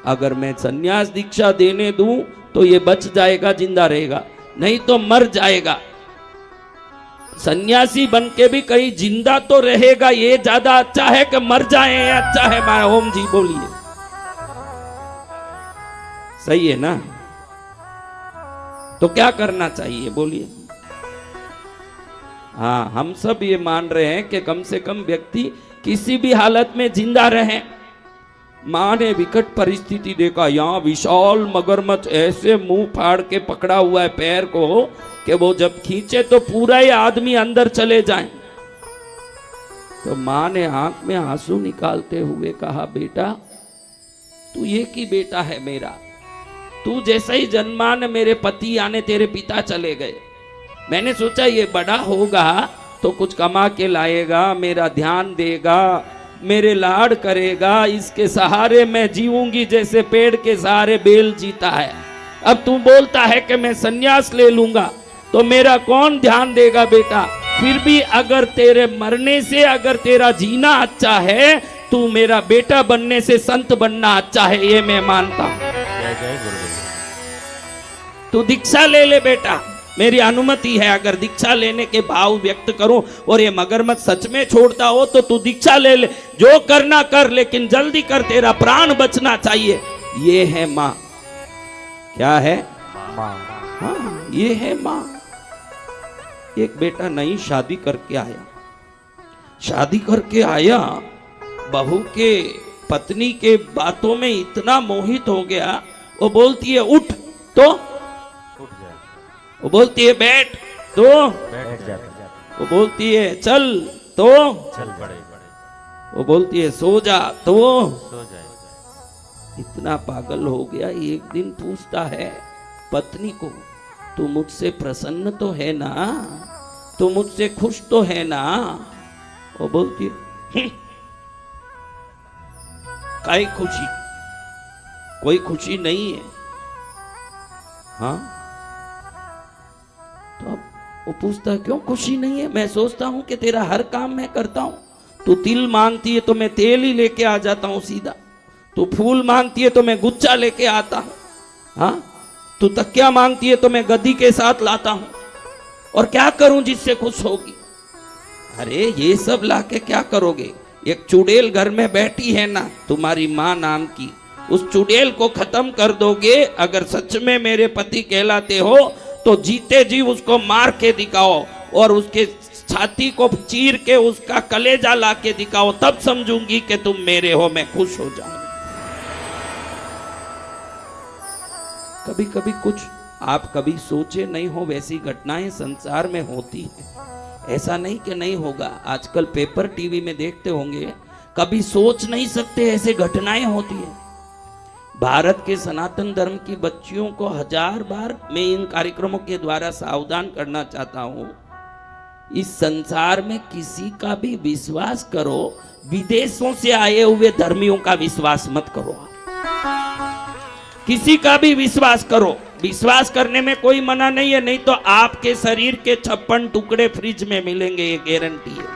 अगर मैं सन्यास दीक्षा देने दूं तो ये बच जाएगा, जिंदा रहेगा, नहीं तो मर जाएगा। सन्यासी बन के भी कहीं जिंदा तो रहेगा, ये ज्यादा अच्छा है कि मर जाए अच्छा है? मारा ओम जी बोलिए, सही है ना? तो क्या करना चाहिए बोलिए? हाँ, हम सब ये मान रहे हैं कि कम से कम व्यक्ति किसी भी हालत में जिंदा रहे। माँ ने विकट परिस्थिति देखा, यहाँ विशाल मगरमच्छ ऐसे मुंह फाड़ के पकड़ा हुआ है पैर को कि वो जब खींचे तो पूरा ही आदमी अंदर चले जाए। तो माँ ने आंख में आंसू निकालते हुए कहा, बेटा तू एक ही बेटा है मेरा, तू जैसे ही जन्मा न मेरे पति यानी तेरे पिता चले गए। मैंने सोचा ये बड़ा होगा तो कुछ कमा के लाएगा, मेरा ध्यान देगा, मेरे लाड करेगा, इसके सहारे मैं जीऊंगी जैसे पेड़ के सहारे बेल जीता है। अब तू बोलता है कि मैं संन्यास ले लूंगा, तो मेरा कौन ध्यान देगा बेटा? फिर भी अगर तेरे मरने से अगर तेरा जीना अच्छा है, तू मेरा बेटा बनने से संत बनना अच्छा है, ये मैं मानता हूं। जय जय गुरुदेव। तू दीक्षा ले ले बेटा, मेरी अनुमति है। अगर दीक्षा लेने के भाव व्यक्त करूं और ये मगरमच्छ सच में छोड़ता हो तो तू दीक्षा ले ले, जो करना कर, लेकिन जल्दी कर, तेरा प्राण बचना चाहिए। ये है माँ। क्या है? हाँ, ये है माँ। एक बेटा नई शादी करके आया, शादी करके आया, बहू के पत्नी के बातों में इतना मोहित हो गया, वो बोलती है उठ, तो उठ जाए, वो बोलती है बैठ, तो बैठ जाते, वो बोलती है चल, तो चल पड़े, वो बोलती है सो जा, तो सो जाए। इतना पागल हो गया। एक दिन पूछता है पत्नी को, तू मुझसे प्रसन्न तो है ना, तू मुझसे खुश तो है ना? वो बोलती है काई खुशी, कोई खुशी नहीं है। हाँ, तो अब वो पूछता है क्यों खुशी नहीं है? मैं सोचता हूं कि तेरा हर काम मैं करता हूं। तू तिल मांगती है तो मैं तेल ही लेके आ जाता हूं सीधा, तू फूल मांगती है तो मैं गुच्छा लेके आता हूं, हाँ, तू तकिया मांगती है तो मैं गद्दी के साथ लाता हूं, और क्या करूं जिससे खुश होगी? अरे ये सब लाके क्या करोगे? एक चुड़ैल घर में बैठी है ना तुम्हारी माँ नाम की, उस चुड़ैल को खत्म कर दोगे। अगर सच में मेरे पति कहलाते हो तो जीते जी उसको मार के दिखाओ और उसके छाती को चीर के उसका कलेजा ला के दिखाओ, तब समझूंगी कि तुम मेरे हो, मैं खुश हो जाऊंगी। कभी कभी कुछ आप कभी सोचे नहीं हो वैसी घटनाएं संसार में होती है। ऐसा नहीं कि नहीं होगा, आजकल पेपर टीवी में देखते होंगे, कभी सोच नहीं सकते ऐसे घटनाएं होती है। भारत के सनातन धर्म की बच्चियों को 1000 बार मैं इन कार्यक्रमों के द्वारा सावधान करना चाहता हूं, इस संसार में किसी का भी विश्वास करो, विदेशों से आए हुए धर्मियों का विश्वास मत करो। किसी का भी विश्वास करो, विश्वास करने में कोई मना नहीं है, नहीं तो आपके शरीर के 56 टुकड़े फ्रिज में मिलेंगे, ये गारंटी है।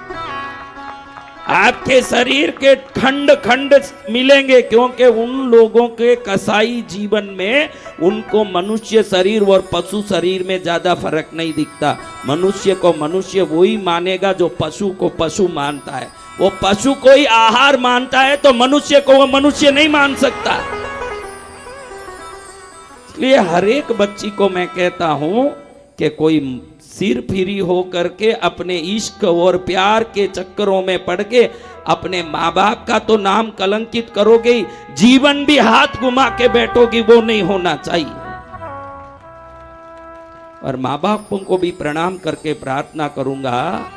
आपके शरीर के खंड खंड मिलेंगे, क्योंकि उन लोगों के कसाई जीवन में उनको मनुष्य शरीर और पशु शरीर में ज्यादा फर्क नहीं दिखता। मनुष्य को मनुष्य वही मानेगा जो पशु को पशु मानता है। वो पशु को ही आहार मानता है तो मनुष्य को वो मनुष्य नहीं मान सकता। इसलिए हर एक बच्ची को मैं कहता हूं कि कोई सिर फिरी हो करके अपने इश्क और प्यार के चक्करों में पड़ के अपने माँ बाप का तो नाम कलंकित करोगे ही, जीवन भी हाथ घुमा के बैठोगी, वो नहीं होना चाहिए। और माँ बापों को भी प्रणाम करके प्रार्थना करूंगा,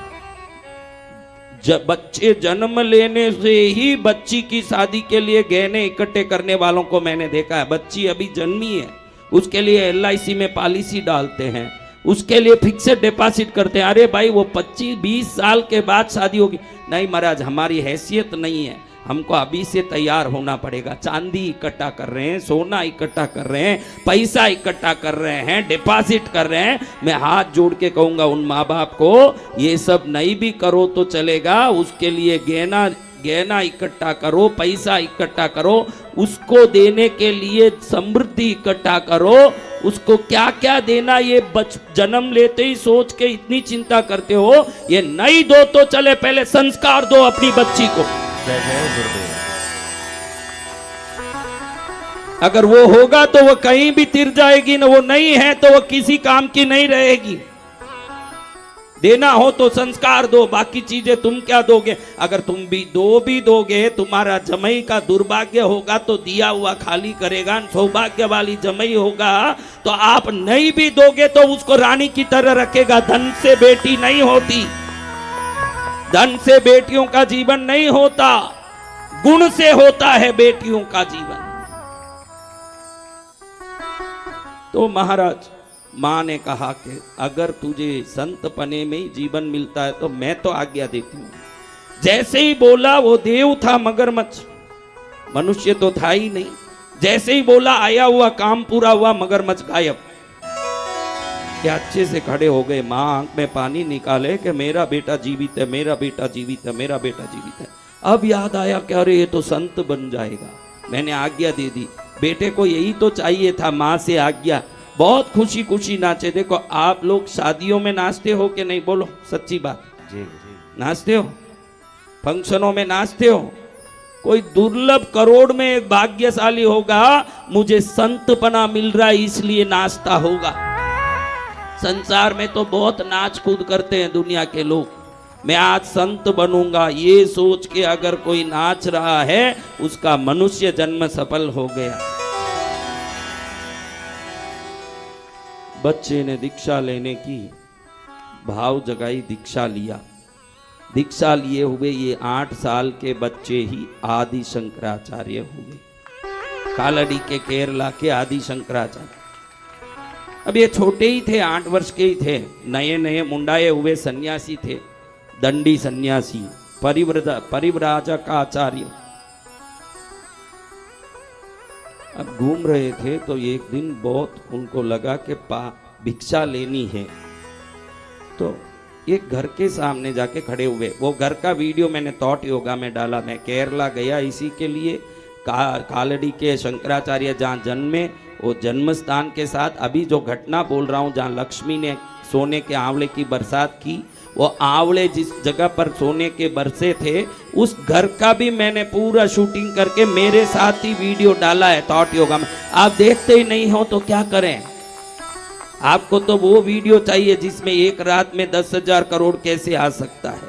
जब बच्चे जन्म लेने से ही बच्ची की शादी के लिए गहने इकट्ठे करने वालों को मैंने देखा है। बच्ची अभी जन्मी है, उसके लिए LIC में पॉलिसी डालते हैं, उसके लिए फिक्सेड डिपॉजिट करते हैं। अरे भाई वो 25-20 साल के बाद शादी होगी। नहीं महाराज, हमारी हैसियत नहीं है, हमको अभी से तैयार होना पड़ेगा। चांदी इकट्ठा कर रहे हैं, सोना इकट्ठा कर रहे हैं, पैसा इकट्ठा कर रहे हैं, डिपॉजिट कर रहे हैं। मैं हाथ जोड़ के कहूँगा उन माँ बाप को, ये सब नहीं भी करो तो चलेगा, उसके लिए गहना इकट्ठा करो, पैसा इकट्ठा करो, उसको देने के लिए समृद्धि इकट्ठा करो। उसको क्या क्या देना ये जन्म लेते ही सोच के इतनी चिंता करते हो। ये नहीं दो तो चले, पहले संस्कार दो अपनी बच्ची को। जय जय गुरुदेव। अगर वो होगा तो वो कहीं भी तिर जाएगी ना, वो नहीं है तो वो किसी काम की नहीं रहेगी। देना हो तो संस्कार दो, बाकी चीजें तुम क्या दोगे? अगर तुम भी दोगे, तुम्हारा जमई का दुर्भाग्य होगा तो दिया हुआ खाली करेगा, सौभाग्य वाली जमई होगा तो आप नहीं भी दोगे तो उसको रानी की तरह रखेगा। धन से बेटी नहीं होती, धन से बेटियों का जीवन नहीं होता, गुण से होता है बेटियों का जीवन। तो महाराज माँ ने कहा कि अगर तुझे संत पने में ही जीवन मिलता है तो मैं तो आज्ञा देती हूँ। जैसे ही बोला, वो देव था मगरमच्छ, मनुष्य तो था ही नहीं। जैसे ही बोला आया हुआ काम पूरा हुआ, मगरमच्छ गायब। क्या अच्छे से खड़े हो गए, माँ आंख में पानी निकाले कि मेरा बेटा जीवित है, मेरा बेटा जीवित है, मेरा बेटा जीवित है। अब याद आया कि अरे ये तो संत बन जाएगा। मैंने आज्ञा दे दी, बेटे को यही तो चाहिए था, माँ से आज्ञा। बहुत खुशी खुशी नाचे। देखो आप लोग शादियों में नाचते हो कि नहीं, बोलो सच्ची बात। जी जी। नाचते हो, फंक्शनों में नाचते हो। कोई दुर्लभ करोड़ में एक भाग्यशाली होगा, मुझे संतपना मिल रहा है इसलिए नाचता होगा। संसार में तो बहुत नाच कूद करते हैं दुनिया के लोग। मैं आज संत बनूंगा ये सोच के अगर कोई नाच रहा है, उसका मनुष्य जन्म सफल हो गया। बच्चे ने दीक्षा लेने की भाव जगाई, दीक्षा लिया। दीक्षा लिए हुए ये 8 साल के बच्चे ही आदि शंकराचार्य हुए, कालड़ी के केरला के आदि शंकराचार्य। अब ये छोटे ही थे, 8 वर्ष के ही थे, नए नए मुंडाए हुए सन्यासी थे, दंडी सन्यासी, परिव्राजक आचार्य। अब घूम रहे थे तो एक दिन बहुत उनको लगा कि भिक्षा लेनी है, तो एक घर के सामने जाके खड़े हुए। वो घर का वीडियो मैंने थॉट योगा में डाला। मैं केरला गया इसी के लिए, कालड़ी के शंकराचार्य जहाँ जन्मे, वो जन्म स्थान के साथ अभी जो घटना बोल रहा हूँ, जहाँ लक्ष्मी ने सोने के आंवले की बरसात की, वो आंवले जिस जगह पर सोने के बरसे थे, उस घर का भी मैंने पूरा शूटिंग करके मेरे साथ ही वीडियो डाला है थॉट योगा में। आप देखते ही नहीं हो तो क्या करें। आपको तो वो वीडियो चाहिए जिसमें एक रात में 10,000 करोड़ कैसे आ सकता है,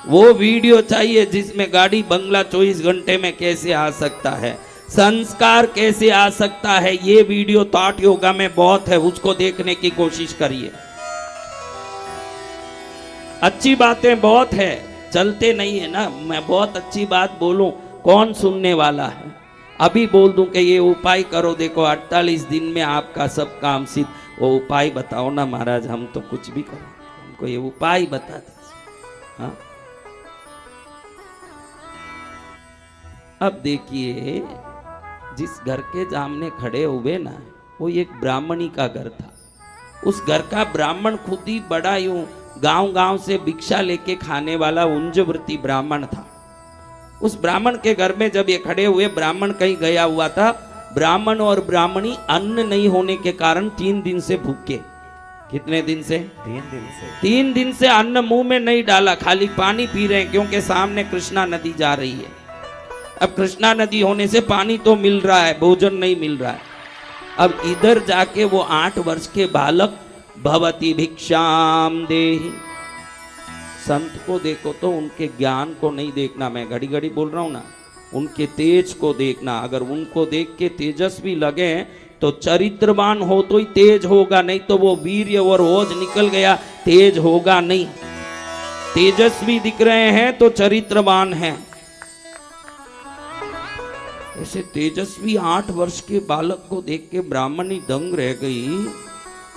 वो वीडियो चाहिए जिसमें गाड़ी बंगला 24 घंटे में कैसे आ सकता है, संस्कार कैसे आ सकता है। ये वीडियो थॉट योगा में बहुत है, उसको देखने की कोशिश करिए। अच्छी बातें बहुत है, चलते नहीं है ना। मैं बहुत अच्छी बात बोलूं, कौन सुनने वाला है। अभी बोल दूं कि ये उपाय करो, देखो 48 दिन में आपका सब काम सिद्ध। वो उपाय बताओ ना महाराज, हम तो कुछ भी करें, हमको ये उपाय बता दीजिए। हाँ, अब देखिए जिस घर के सामने खड़े हुए ना, वो एक ब्राह्मणी का घर था। उस घर का ब्राह्मण खुद ही बड़ा यूं गांव गांव से भिक्षा लेके खाने वाला उंजवृत्ति ब्राह्मण था। उस ब्राह्मण के घर में जब ये खड़े हुए, ब्राह्मण कहीं गया हुआ था। ब्राह्मण और ब्राह्मणी अन्न नहीं होने के कारण 3 दिन से भूखे। कितने दिन से? 3 दिन से। 3 दिन से अन्न मुंह में नहीं डाला, खाली पानी पी रहे हैं, क्योंकि सामने कृष्णा नदी जा रही है। अब कृष्णा नदी होने से पानी तो मिल रहा है, भोजन नहीं मिल रहा है। अब इधर जाके वो 8 वर्ष के बालक भवती भिक्षाम देहि, संत को देखो तो उनके ज्ञान को नहीं देखना, मैं घड़ी घड़ी बोल रहा हूं ना, उनके तेज को देखना। अगर उनको देख के तेजस्वी लगे तो चरित्रवान हो तो ही तेज होगा, नहीं तो वो वीर्य और ओज निकल गया, तेज होगा नहीं। तेजस्वी दिख रहे हैं तो चरित्रवान हैं। ऐसे तेजस्वी 8 वर्ष के बालक को देख के ब्राह्मणी दंग रह गई।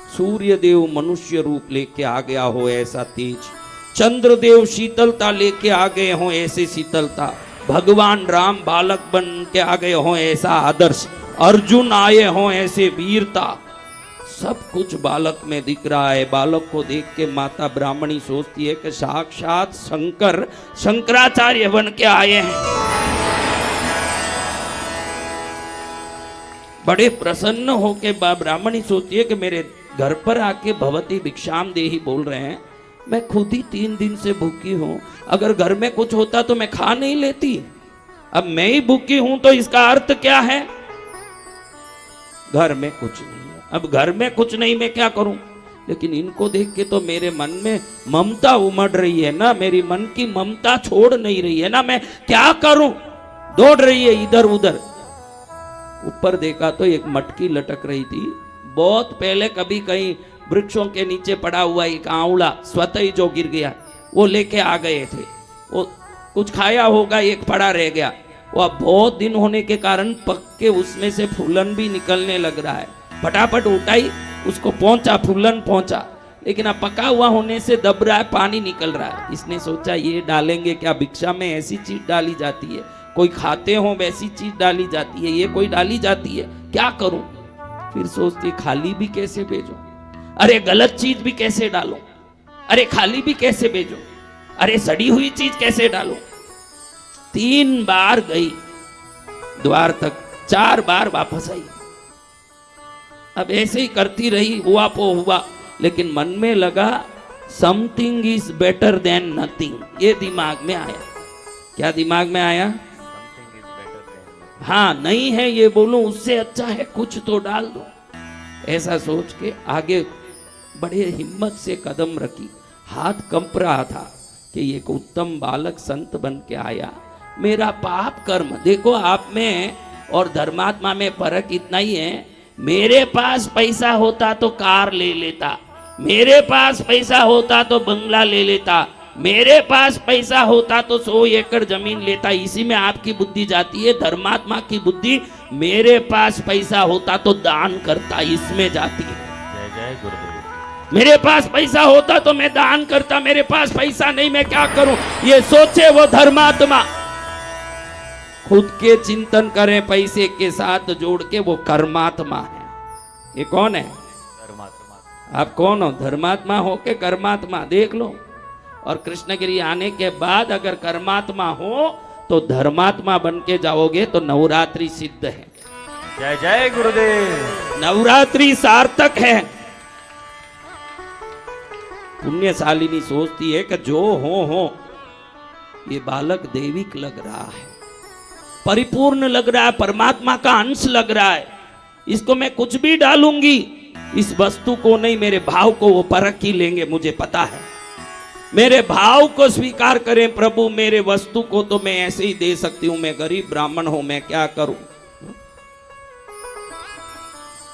सूर्य देव मनुष्य रूप लेके आ गया हो ऐसा तेज, चंद्रदेव शीतलता लेके आ गए हो ऐसे शीतलता, भगवान राम बालक बन के आ गए हो ऐसा आदर्श, अर्जुन आए हो ऐसे वीरता, सब कुछ बालक में दिख रहा है। बालक को देख के माता ब्राह्मणी सोचती है कि साक्षात शंकर शंकराचार्य बन के आए हैं। बड़े प्रसन्न होके ब्राह्मणी सोचती है कि मेरे घर पर आके भवती भिक्षाम देहि बोल रहे हैं, मैं खुद ही 3 दिन से भूखी हूं। अगर घर में कुछ होता तो मैं खा नहीं लेती, अब मैं ही भूखी हूं तो इसका अर्थ क्या है? घर में कुछ नहीं है, अब घर में कुछ नहीं, मैं क्या करूं? लेकिन इनको देख के तो मेरे मन में ममता उमड़ रही है ना, मेरी मन की ममता छोड़ नहीं रही है ना, मैं क्या करूं? दौड़ रही है इधर उधर। ऊपर देखा तो एक मटकी लटक रही थी। बहुत पहले कभी कहीं वृक्षों के नीचे पड़ा हुआ एक आंवला स्वतः ही जो गिर गया, वो लेके आ गए थे। वो कुछ खाया होगा, एक पड़ा रह गया। वो अब बहुत दिन होने के कारण पक के उसमें से फूलन भी निकलने लग रहा है। फटाफट उठाई, उसको पहुंचा, फूलन पहुंचा, लेकिन अब पका हुआ होने से दब रहा है, पानी निकल रहा है। इसने सोचा ये डालेंगे क्या, भिक्षा में ऐसी चीज डाली जाती है, कोई खाते हो वैसी चीज डाली जाती है, ये कोई डाली जाती है, क्या करूं? फिर सोचती खाली भी कैसे भेजो, अरे गलत चीज भी कैसे डालो, अरे खाली भी कैसे भेजो, अरे सड़ी हुई चीज कैसे डालो। 3 बार गई द्वार तक, 4 बार वापस आई। अब ऐसे ही करती रही, हुआ पो हुआ, लेकिन मन में लगा something is better than nothing. ये दिमाग में आया। क्या दिमाग में आया? Something is better than. हाँ, नहीं है ये बोलूं, उससे अच्छा है कुछ तो डाल दो। ऐसा सोच के आगे बड़े हिम्मत से कदम रखी। हाथ कंप रहा था कि एक उत्तम बालक संत बन के आया। मेरा पाप कर्म देखो, आप में और धर्मात्मा में फर्क इतना ही है, मेरे पास पैसा होता तो कार ले लेता, मेरे पास पैसा होता तो बंगला ले लेता, मेरे पास पैसा होता तो 100 एकड़ जमीन लेता। इसी में आपकी बुद्धि जाती है। धर्मात्मा की बुद्धि मेरे पास पैसा होता तो दान करता, इसमें जाती है। जय जय गुरुदेव। मेरे पास पैसा होता तो मैं दान करता, मेरे पास पैसा नहीं, मैं क्या करूं? ये सोचे वो धर्मात्मा। खुद के चिंतन करें, पैसे के साथ जोड़ के, वो कर्मात्मा है। ये कौन है? धर्मात्मा। आप कौन हो? धर्मात्मा हो के कर्मात्मा? देख लो। और कृष्णगिरी आने के बाद अगर कर्मात्मा हो तो धर्मात्मा बन के जाओगे तो नवरात्रि सिद्ध है। जय जय गुरुदेव। नवरात्रि सार्थक है। पुण्यशालिनी सोचती है कि जो हो ये बालक दैविक लग रहा है, परिपूर्ण लग रहा है, परमात्मा का अंश लग रहा है, इसको मैं कुछ भी डालूंगी, इस वस्तु को नहीं, मेरे भाव को वो परख ही लेंगे, मुझे पता है। मेरे भाव को स्वीकार करें प्रभु, मेरे वस्तु को तो मैं ऐसे ही दे सकती हूं, मैं गरीब ब्राह्मण हूं, मैं क्या करूं?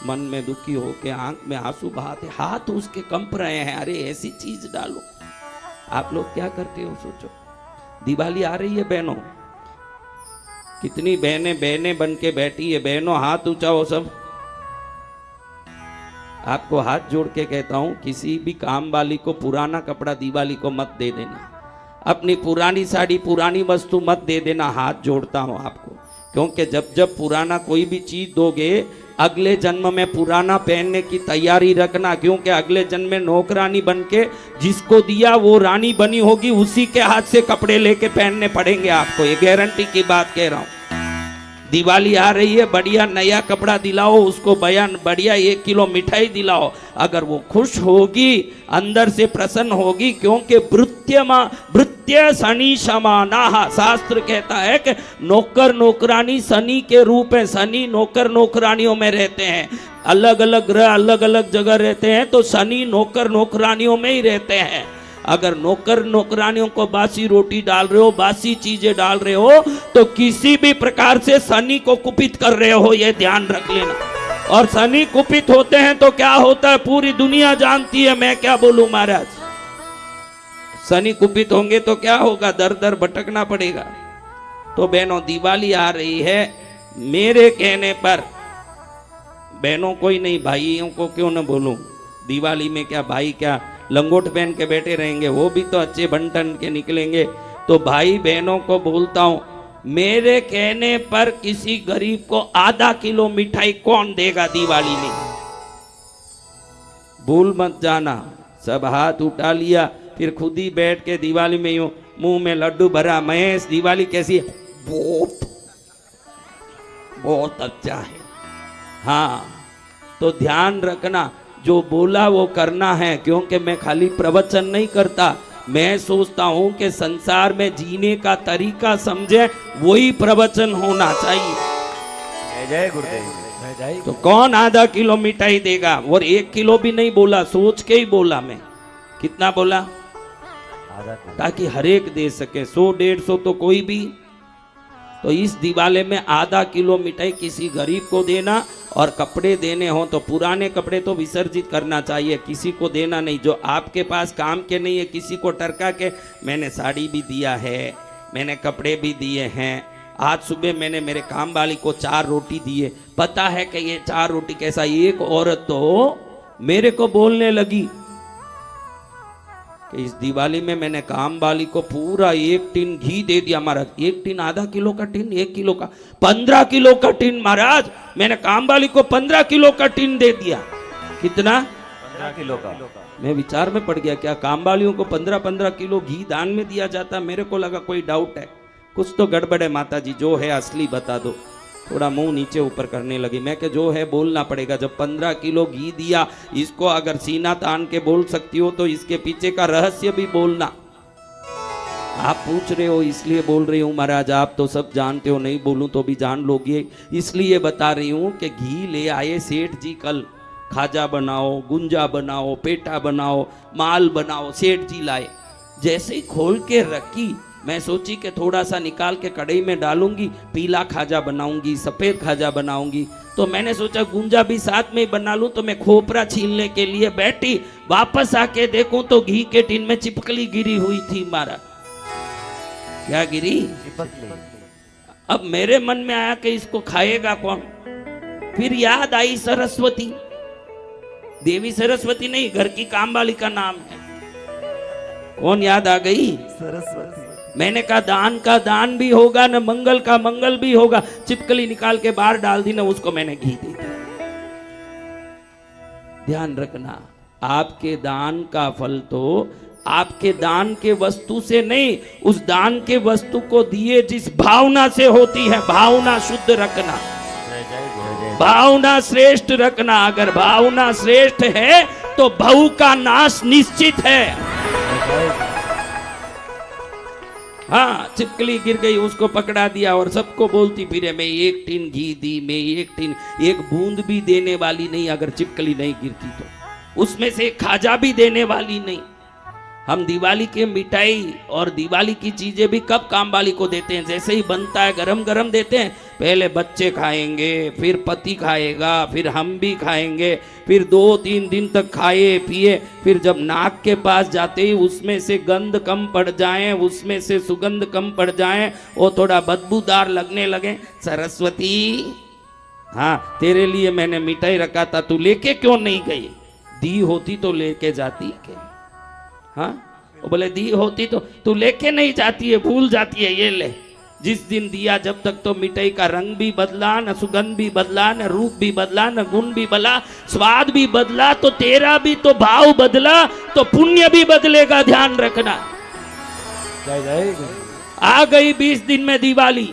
मन में दुखी होके आंख में आंसू बहाते, हाथ उसके कंप रहे हैं, अरे ऐसी चीज डालो। आप लोग क्या करते हो सोचो। दिवाली आ रही है बहनों, कितनी बहनें बन के बैठी है। बहनों हाथ ऊंचाओ सब। आपको हाथ जोड़ के कहता हूं, किसी भी काम वाली को पुराना कपड़ा दिवाली को मत दे देना, अपनी पुरानी साड़ी, पुरानी वस्तु मत दे देना। हाथ जोड़ता हूं आपको, क्योंकि जब जब पुराना कोई भी चीज दोगे, अगले जन्म में पुराना पहनने की तैयारी रखना, क्योंकि अगले जन्म में नौकरानी बन के जिसको दिया वो रानी बनी होगी, उसी के हाथ से कपड़े लेके पहनने पड़ेंगे आपको। ये गारंटी की बात कह रहा हूं। दिवाली आ रही है, बढ़िया नया कपड़ा दिलाओ उसको, बयान बढ़िया 1 किलो मिठाई दिलाओ। अगर वो खुश होगी, अंदर से प्रसन्न होगी, क्योंकि भृत्य शनि समानाः, शास्त्र कहता है कि नौकर नौकरानी शनि के रूप है। शनि नौकर नौकरानियों में रहते हैं, अलग अलग ग्रह अलग अलग जगह रहते हैं, तो शनि नौकर नौकरानियों में ही रहते हैं। अगर नौकर नौकरानियों को बासी रोटी डाल रहे हो, बासी चीजें डाल रहे हो, तो किसी भी प्रकार से शनि को कुपित कर रहे हो, यह ध्यान रख लेना। और शनि कुपित होते हैं तो क्या होता है, पूरी दुनिया जानती है, मैं क्या बोलूं महाराज। शनि कुपित होंगे तो क्या होगा, दर दर भटकना पड़ेगा। तो बहनों दिवाली आ रही है, मेरे कहने पर, बहनों को ही नहीं भाइयों को क्यों न बोलूं, दिवाली में क्या भाई क्या लंगोट पहन के बैठे रहेंगे, वो भी तो अच्छे बंटन के निकलेंगे। तो भाई बहनों को बोलता हूं, मेरे कहने पर किसी गरीब को आधा किलो मिठाई कौन देगा दिवाली में? भूल मत जाना। सब हाथ उठा लिया, फिर खुद ही बैठ के दिवाली में यूं मुंह में लड्डू भरा, महेश दिवाली कैसी है? बहुत अच्छा है। हाँ, तो ध्यान रखना, जो बोला वो करना है, क्योंकि मैं खाली प्रवचन नहीं करता, मैं सोचता हूं कि संसार में जीने का तरीका समझे, वही प्रवचन होना चाहिए। जय जय गुरुदेव। जय जय। तो कौन आधा किलो मिठाई देगा? और 1 किलो भी नहीं बोला, सोच के ही बोला मैं। कितना बोला? आधा किलो। ताकि हर एक दे सके, 100-150 तो कोई भी। तो इस दिवाली में आधा किलो मिठाई किसी गरीब को देना, और कपड़े देने हो तो पुराने कपड़े तो विसर्जित करना चाहिए, किसी को देना नहीं। जो आपके पास काम के नहीं है, किसी को टरका के, मैंने साड़ी भी दिया है, मैंने कपड़े भी दिए हैं, आज सुबह मैंने मेरे काम वाली को 4 रोटी दिए, पता है कि ये 4 रोटी कैसा। एक औरत तो मेरे को बोलने लगी कि इस दिवाली में मैंने काम वाली को पूरा 1 टिन घी दे दिया महाराज। 1 टिन आधा किलो का टिन, 1 किलो का, 15 किलो का टिन महाराज। मैंने काम वाली को 15 किलो का टिन दे दिया। कितना? 15 किलो का। मैं विचार में पड़ गया, क्या काम वालियों को 15-15 किलो घी दान में दिया जाता? मेरे को लगा कोई डाउट है, कुछ तो गड़बड़ है। माता जी जो है असली बता दो। थोड़ा मुंह नीचे ऊपर करने लगी। मैं कि जो है बोलना पड़ेगा। जब 15 किलो घी दिया, इसको अगर सीना तान के बोल सकती हो तो इसके पीछे का रहस्य भी बोलना। आप पूछ रहे हो इसलिए बोल रही हूँ महाराज, आप तो सब जानते हो, नहीं बोलूं तो भी जान लोगे, इसलिए बता रही हूँ कि घी ले आए सेठ जी कल। खाजा बनाओ, गुंजा बनाओ, पेठा बनाओ, माल बनाओ, सेठ जी लाए। जैसे ही खोल के रखी, मैं सोची कि थोड़ा सा निकाल के कढ़ाई में डालूंगी, पीला खाजा बनाऊंगी, सफेद खाजा बनाऊंगी। तो मैंने सोचा गुंजा भी साथ में ही बना लूं। तो मैं खोपरा छीलने के लिए बैठी, वापस आके देखूं तो घी के टिन में चिपकली गिरी हुई थी। मारा क्या गिरी? अब मेरे मन में आया कि इसको खाएगा कौन? फिर याद आई सरस्वती। देवी सरस्वती नहीं, घर की काम वाली का नाम है। कौन याद आ गई? सरस्वती। मैंने कहा दान का दान भी होगा न मंगल का मंगल भी होगा। चिपकली निकाल के बाहर डाल दी ना, उसको मैंने घी दे दिया। ध्यान रखना, आपके दान का फल तो आपके दान के वस्तु से नहीं, उस दान के वस्तु को दिए जिस भावना से होती है। भावना शुद्ध रखना, भावना श्रेष्ठ रखना। अगर भावना श्रेष्ठ है तो भव का नाश निश्चित है। हाँ, चिपकली गिर गई, उसको पकड़ा दिया और सबको बोलती फिरे मैं 1 टिन घी दी, मैं 1 टिन। एक बूंद भी देने वाली नहीं अगर चिपकली नहीं गिरती तो। उसमें से खाजा भी देने वाली नहीं। हम दिवाली के मिठाई और दिवाली की चीजें भी कब काम वाली को देते हैं? जैसे ही बनता है गरम गरम देते हैं। पहले बच्चे खाएंगे, फिर पति खाएगा, फिर हम भी खाएंगे, फिर 2-3 दिन तक खाए पिए। फिर जब नाक के पास जाते ही उसमें से गंध कम पड़ जाए, उसमें से सुगंध कम पड़ जाए, वो थोड़ा बदबूदार लगने लगे। सरस्वती, हाँ तेरे लिए मैंने मिठाई रखा था, तू लेके क्यों नहीं गई? दी होती तो लेके जाती के। हाँ, वो बोले दी होती तो तू लेके नहीं जाती है, भूल जाती है। ये ले, जिस दिन दिया जब तक तो मिठाई का रंग भी बदला, न सुगंध भी बदला, न रूप भी बदला, न गुण भी बदला, स्वाद भी बदला, तो तेरा भी तो भाव बदला तो पुण्य भी बदलेगा। ध्यान रखना। आ गई 20 दिन में दिवाली।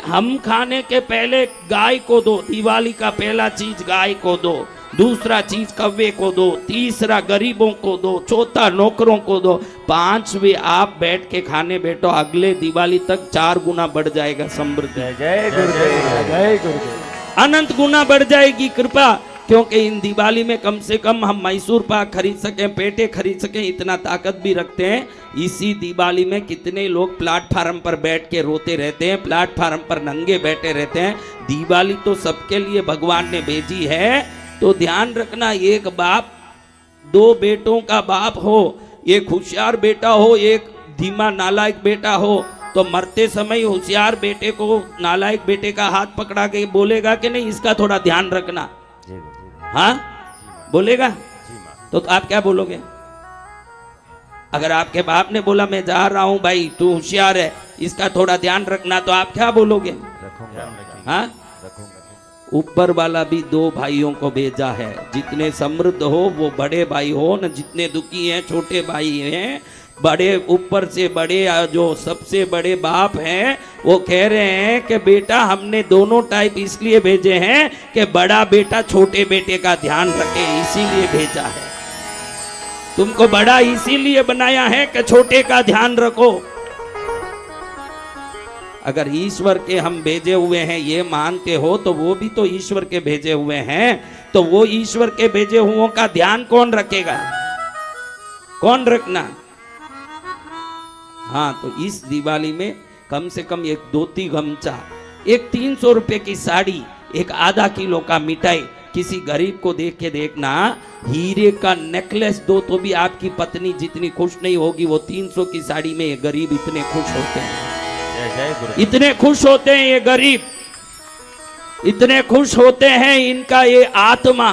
हम खाने के पहले गाय को दो। दिवाली का पहला चीज गाय को दो, दूसरा चीज कव्वे को दो, तीसरा गरीबों को दो, चौथा नौकरों को दो, 5वें आप बैठ के खाने बैठो। अगले दिवाली तक 4 गुना बढ़ जाएगा समृद्धि। जय गुरुदेव, जय गुरुदेव। अनंत गुना बढ़ जाएगी कृपा। क्योंकि इन दिवाली में कम से कम हम मैसूर पाक खरीद सकें, पेठे खरीद सकें, इतना ताकत भी रखते हैं। इसी दिवाली में कितने लोग प्लेटफार्म पर बैठ के रोते रहते हैं, प्लेटफार्म पर नंगे बैठे रहते हैं। दिवाली तो सबके लिए भगवान ने भेजी है। तो ध्यान रखना, एक बाप 2 बेटों का बाप हो, एक होशियार बेटा हो, एक धीमा नालायक बेटा हो, तो मरते समय होशियार बेटे को नालायक बेटे का हाथ पकड़ा के बोलेगा कि नहीं इसका थोड़ा ध्यान रखना? हाँ बोलेगा? तो आप क्या बोलोगे? अगर आपके बाप ने बोला मैं जा रहा हूं भाई, तू होशियार है, इसका थोड़ा ध्यान रखना, तो आप क्या बोलोगे? हाँ, ऊपर वाला भी 2 भाइयों को भेजा है। जितने समृद्ध हो वो बड़े भाई हो, न जितने दुखी हैं छोटे भाई हैं। बड़े ऊपर से बड़े जो सबसे बड़े बाप हैं वो कह रहे हैं कि बेटा हमने दोनों टाइप इसलिए भेजे हैं कि बड़ा बेटा छोटे बेटे का ध्यान रखे, इसीलिए भेजा है। तुमको बड़ा इसीलिए बनाया है कि छोटे का ध्यान रखो। अगर ईश्वर के हम भेजे हुए हैं ये मानते हो तो वो भी तो ईश्वर के भेजे हुए हैं। तो वो ईश्वर के भेजे हुओं का ध्यान कौन रखेगा? कौन रखना? हाँ, तो इस दिवाली में कम से कम एक धोती गमछा, एक 300 रुपए की साड़ी, एक आधा किलो का मिठाई, किसी गरीब को देख के देखना, हीरे का नेकलेस दो तो भी आपकी पत्नी जितनी खुश नहीं होगी वो 300 की साड़ी में ये गरीब इतने खुश होते हैं। इतने खुश होते हैं ये गरीब, इतने खुश होते हैं, इनका ये आत्मा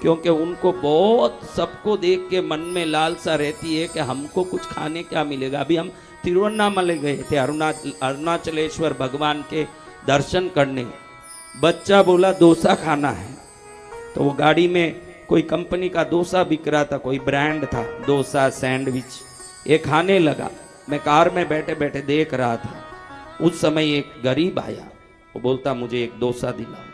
क्योंकि उनको बहुत सबको देख के मन में लालसा रहती है कि हमको कुछ खाने क्या मिलेगा। अभी हम तिरुवन्नामले गए थे, अरुणाचलेश्वर भगवान के दर्शन करने। बच्चा बोला डोसा खाना है, तो वो गाड़ी में कोई कंपनी का डोसा बिक रहा था, कोई ब्रांड था, डोसा सैंडविच, ये खाने लगा। मैं कार में बैठे बैठे देख रहा था। उस समय एक गरीब आया, वो बोलता मुझे एक डोसा दिलाओ।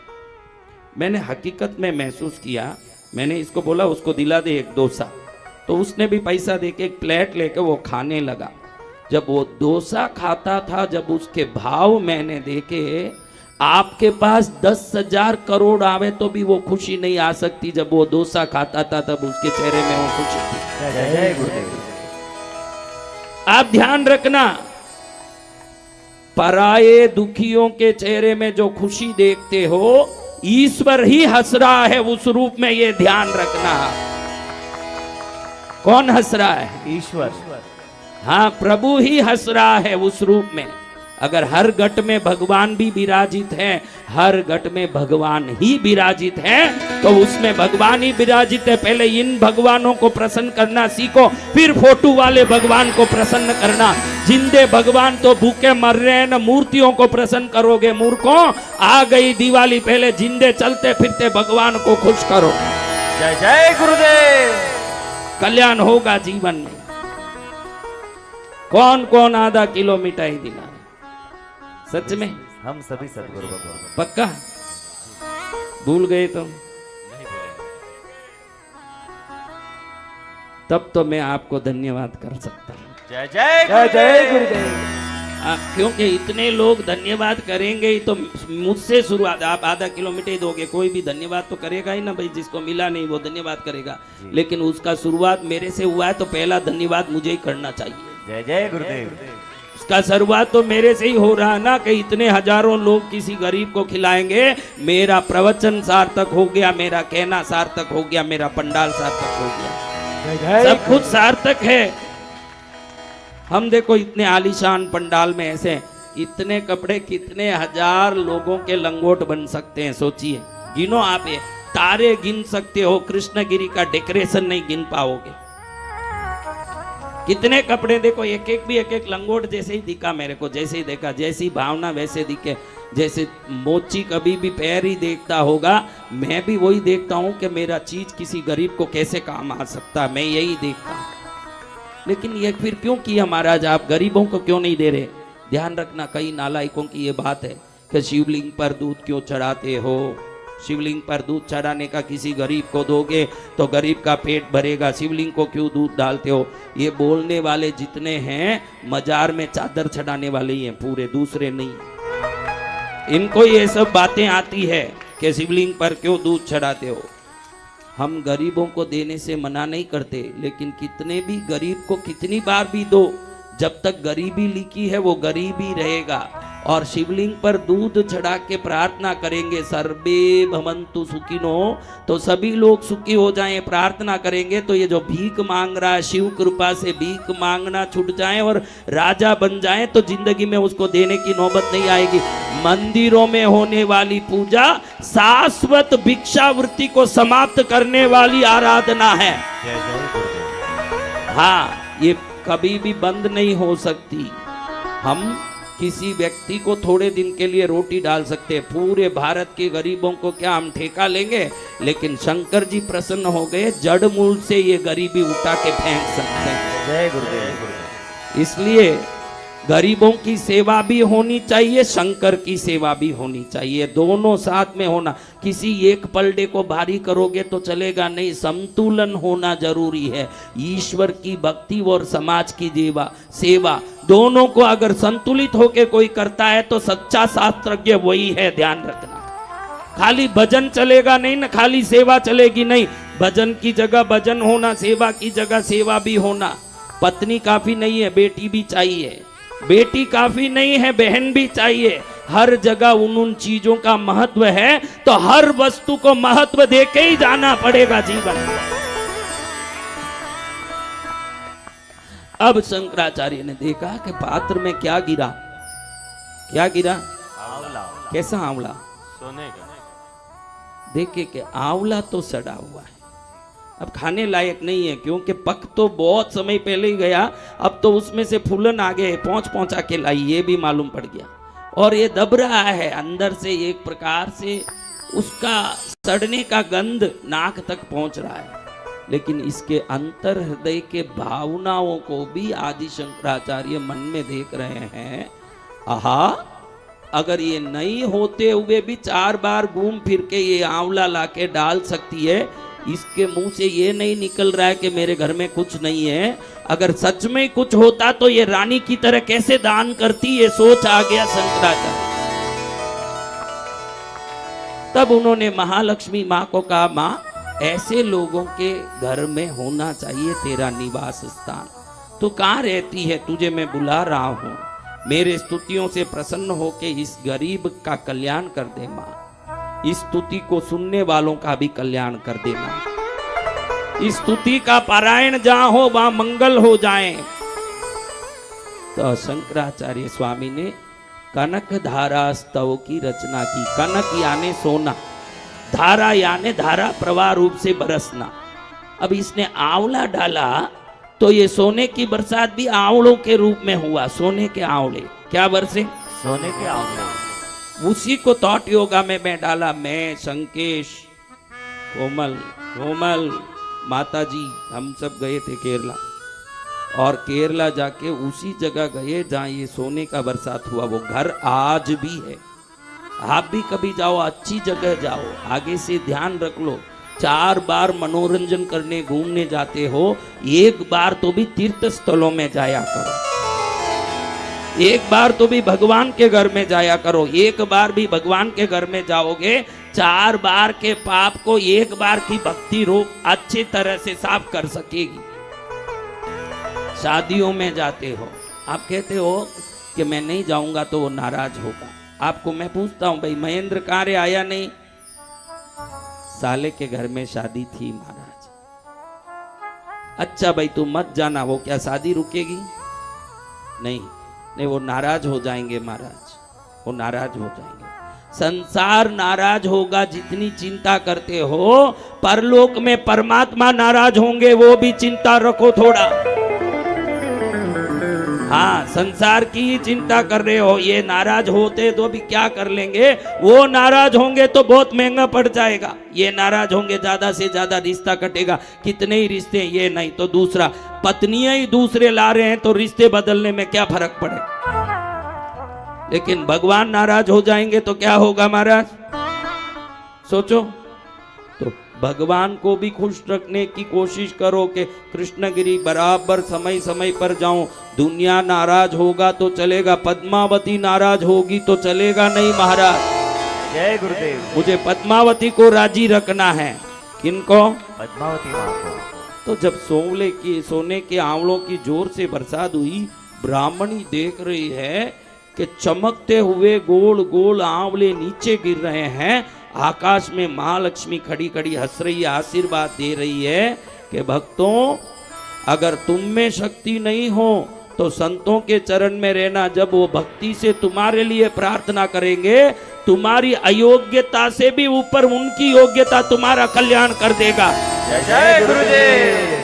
मैंने हकीकत में महसूस किया, मैंने इसको बोला उसको दिला दे एक डोसा, तो उसने भी पैसा देके एक प्लेट लेके वो खाने लगा। जब वो डोसा खाता था, जब उसके भाव मैंने देखे, आपके पास 10,000 करोड़ आवे तो भी वो खुशी नहीं आ सकती। जब वो डोसा खाता था तब उसके चेहरे में वो खुशी थी। जय गुरुदेव। आप ध्यान रखना, पराये दुखियों के चेहरे में जो खुशी देखते हो, ईश्वर ही हंस रहा है उस रूप में, ये ध्यान रखना। कौन हंस रहा है? ईश्वर। हाँ, प्रभु ही हंस रहा है उस रूप में। अगर हर घट में भगवान भी विराजित है, हर घट में भगवान ही विराजित है, तो उसमें भगवान ही विराजित है। पहले इन भगवानों को प्रसन्न करना सीखो, फिर फोटो वाले भगवान को प्रसन्न करना। जिंदे भगवान तो भूखे मर रहे हैं, न मूर्तियों को प्रसन्न करोगे मूर्खों। आ गई दिवाली, पहले जिंदे चलते फिरते भगवान को खुश करो। जय जय गुरुदेव। कल्याण होगा जीवन में। कौन कौन आधा किलो मिठाई दिला? सच में हम सभी सदगुरु भगवान। पक्का? भूल गए तो तब तो मैं आपको धन्यवाद कर सकता हूं। जय जय जय जय गुरुदेव। क्योंकि इतने लोग धन्यवाद करेंगे ही तो मुझसे शुरुआत। आप आधा किलो मिठाई दोगे, कोई भी धन्यवाद तो करेगा ही ना भाई। जिसको मिला नहीं वो धन्यवाद करेगा, लेकिन उसका शुरुआत मेरे से हुआ है तो पहला धन्यवाद मुझे ही करना चाहिए। जय जय गुरुदेव। उसका शुरुआत तो मेरे से ही हो रहा है ना, कि इतने हजारों लोग किसी गरीब को खिलाएंगे। मेरा प्रवचन सार्थक हो गया, मेरा कहना सार्थक हो गया, मेरा पंडाल सार्थक हो गया, सब कुछ सार्थक है। हम देखो इतने आलीशान पंडाल में ऐसे इतने कपड़े, कितने हजार लोगों के लंगोट बन सकते हैं, सोचिए। गिनो आप, ये तारे गिन सकते हो, कृष्णगिरी का डेकोरेशन नहीं गिन पाओगे। कितने कपड़े देखो, एक एक लंगोट जैसे ही दिखा मेरे को, जैसे ही देखा, जैसी भावना वैसे दिखे। जैसे मोची कभी भी पैर ही देखता होगा, मैं भी वही देखता हूँ कि मेरा चीज किसी गरीब को कैसे काम आ सकता, मैं यही देखता हूँ। लेकिन ये फिर क्यों किया महाराज, आप गरीबों को क्यों नहीं दे रहे? ध्यान रखना, कई नालायकों की ये बात है कि शिवलिंग पर दूध क्यों चढ़ाते हो? शिवलिंग पर दूध चढ़ाने का किसी गरीब को दोगे तो गरीब का पेट भरेगा, शिवलिंग को क्यों दूध डालते हो? ये बोलने वाले जितने हैं मजार में चादर चढ़ाने वाले ही हैं पूरे, दूसरे नहीं। इनको ये सब बातें आती है कि शिवलिंग पर क्यों दूध चढ़ाते हो। हम गरीबों को देने से मना नहीं करते, लेकिन कितने भी गरीब को कितनी बार भी दो, जब तक गरीबी लिखी है वो गरीब ही रहेगा। और शिवलिंग पर दूध चढ़ा के प्रार्थना करेंगे, सर्वे भवन्तु सुखिनो, तो सभी लोग सुखी हो जाएं, प्रार्थना करेंगे तो ये जो भीख मांग रहा है, शिव कृपा से भीख मांगना छूट जाए और राजा बन जाए, तो जिंदगी में उसको देने की नौबत नहीं आएगी। मंदिरों में होने वाली पूजा शाश्वत भिक्षावृत्ति को समाप्त करने वाली आराधना है। हाँ, ये कभी भी बंद नहीं हो सकती। हम किसी व्यक्ति को थोड़े दिन के लिए रोटी डाल सकते हैं, पूरे भारत के गरीबों को क्या हम ठेका लेंगे? लेकिन शंकर जी प्रसन्न हो गए, जड़ मूल से ये गरीबी उठा के फेंक सकते हैं। जय गुरुदेव। इसलिए गरीबों की सेवा भी होनी चाहिए, शंकर की सेवा भी होनी चाहिए, दोनों साथ में होना। किसी एक पलड़े को भारी करोगे तो चलेगा नहीं, संतुलन होना जरूरी है। ईश्वर की भक्ति और समाज की सेवा दोनों को अगर संतुलित होके कोई करता है तो सच्चा शास्त्रज्ञ वही है, ध्यान रखना। खाली भजन चलेगा नहीं ना, खाली सेवा चलेगी नहीं। भजन की जगह भजन होना, सेवा की जगह सेवा भी होना। पत्नी काफी नहीं है, बेटी भी चाहिए। बेटी काफी नहीं है, बहन भी चाहिए। हर जगह उन चीजों का महत्व है, तो हर वस्तु को महत्व देके ही जाना पड़ेगा जीवन में। अब शंकराचार्य ने देखा कि पात्र में क्या गिरा। क्या गिरा? आंवला। कैसा आंवला? सोने का। देखे कि आंवला तो सड़ा हुआ है, अब खाने लायक नहीं है, क्योंकि पक तो बहुत समय पहले ही गया, अब तो उसमें से फूलन आ गए, पहुंचा के लाई, ये भी मालूम पड़ गया। और ये दब रहा है अंदर से, एक प्रकार से उसका सड़ने का गंध नाक तक पहुंच रहा है। लेकिन इसके अंतर हृदय के भावनाओं को भी आदि शंकराचार्य मन में देख रहे हैं। आहा, अगर ये नहीं होते हुए भी 4 बार घूम फिर के ये आंवला लाके डाल सकती है, इसके मुंह से ये नहीं निकल रहा है कि मेरे घर में कुछ नहीं है। अगर सच में कुछ होता तो ये रानी की तरह कैसे दान करती, ये सोच आ गया शंकराचार्य। तब उन्होंने महालक्ष्मी माँ को कहा, माँ ऐसे लोगों के घर में होना चाहिए तेरा निवास स्थान। तू कहाँ रहती है, तुझे मैं बुला रहा हूँ। मेरे स्तुतियों से प्रसन्न होके इस गरीब का कल्याण कर दे माँ। इस स्तुति को सुनने वालों का भी कल्याण कर देना। इस स्तुति का पारायण जहां हो वहां मंगल हो जाए। तो शंकराचार्य स्वामी ने कनक धारा स्तव की रचना की। कनक यानी सोना, धारा यानी धारा प्रवाह रूप से बरसना। अब इसने आंवला डाला तो ये सोने की बरसात भी आंवलों के रूप में हुआ। सोने के आंवले क्या बरसे? सोने के आंवले। उसी को थॉट योगा में मैं डाला। मैं, संकेश, कोमल, माता जी, हम सब गए थे केरला। और केरला जाके उसी जगह गए जहाँ ये सोने का बरसात हुआ। वो घर आज भी है। आप भी कभी जाओ, अच्छी जगह जाओ, आगे से ध्यान रख लो। 4 बार मनोरंजन करने घूमने जाते हो, 1 बार तो भी तीर्थ स्थलों में जाया करो। 1 बार तो भी भगवान के घर में जाया करो। 1 बार भी भगवान के घर में जाओगे, 4 बार के पाप को 1 बार की भक्ति रोग अच्छी तरह से साफ कर सकेगी। शादियों में जाते हो, आप कहते हो कि मैं नहीं जाऊंगा तो वो नाराज होगा। आपको मैं पूछता हूं, भाई महेंद्र कहाँ रे, आया नहीं? साले के घर में शादी थी महाराज। अच्छा भाई तू मत जाना, वो क्या शादी रुकेगी? नहीं, वो नाराज हो जाएंगे महाराज, वो नाराज हो जाएंगे। संसार नाराज होगा जितनी चिंता करते हो, परलोक में परमात्मा नाराज होंगे, वो भी चिंता रखो थोड़ा। हाँ, संसार की ही चिंता कर रहे हो, ये नाराज होते तो भी क्या कर लेंगे, वो नाराज होंगे तो बहुत महंगा पड़ जाएगा। ये नाराज होंगे ज्यादा से ज्यादा रिश्ता कटेगा। कितने ही रिश्ते, ये नहीं तो दूसरा, पत्नियां ही दूसरे ला रहे हैं तो रिश्ते बदलने में क्या फर्क पड़े। लेकिन भगवान नाराज हो जाएंगे तो क्या होगा महाराज, सोचो। तो भगवान को भी खुश रखने की कोशिश करो कि कृष्णगिरी बराबर समय समय पर जाऊं। दुनिया नाराज होगा तो चलेगा, पद्मावती नाराज होगी तो चलेगा नहीं महाराज। जय गुरुदेव। मुझे पद्मावती को राजी रखना है। किनको? पद्मावती माँ को। तो जब सोने के आंवलों की जोर से बरसात हुई, ब्राह्मणी देख रही है कि चमकते हुए गोल गोल आंवले नीचे गिर रहे हैं। आकाश में महालक्ष्मी खड़ी खड़ी हंस रही है, आशीर्वाद दे रही है कि भक्तों, अगर तुम में शक्ति नहीं हो तो संतों के चरण में रहना। जब वो भक्ति से तुम्हारे लिए प्रार्थना करेंगे, तुम्हारी अयोग्यता से भी ऊपर उनकी योग्यता तुम्हारा कल्याण कर देगा। जय जय गुरुदेव।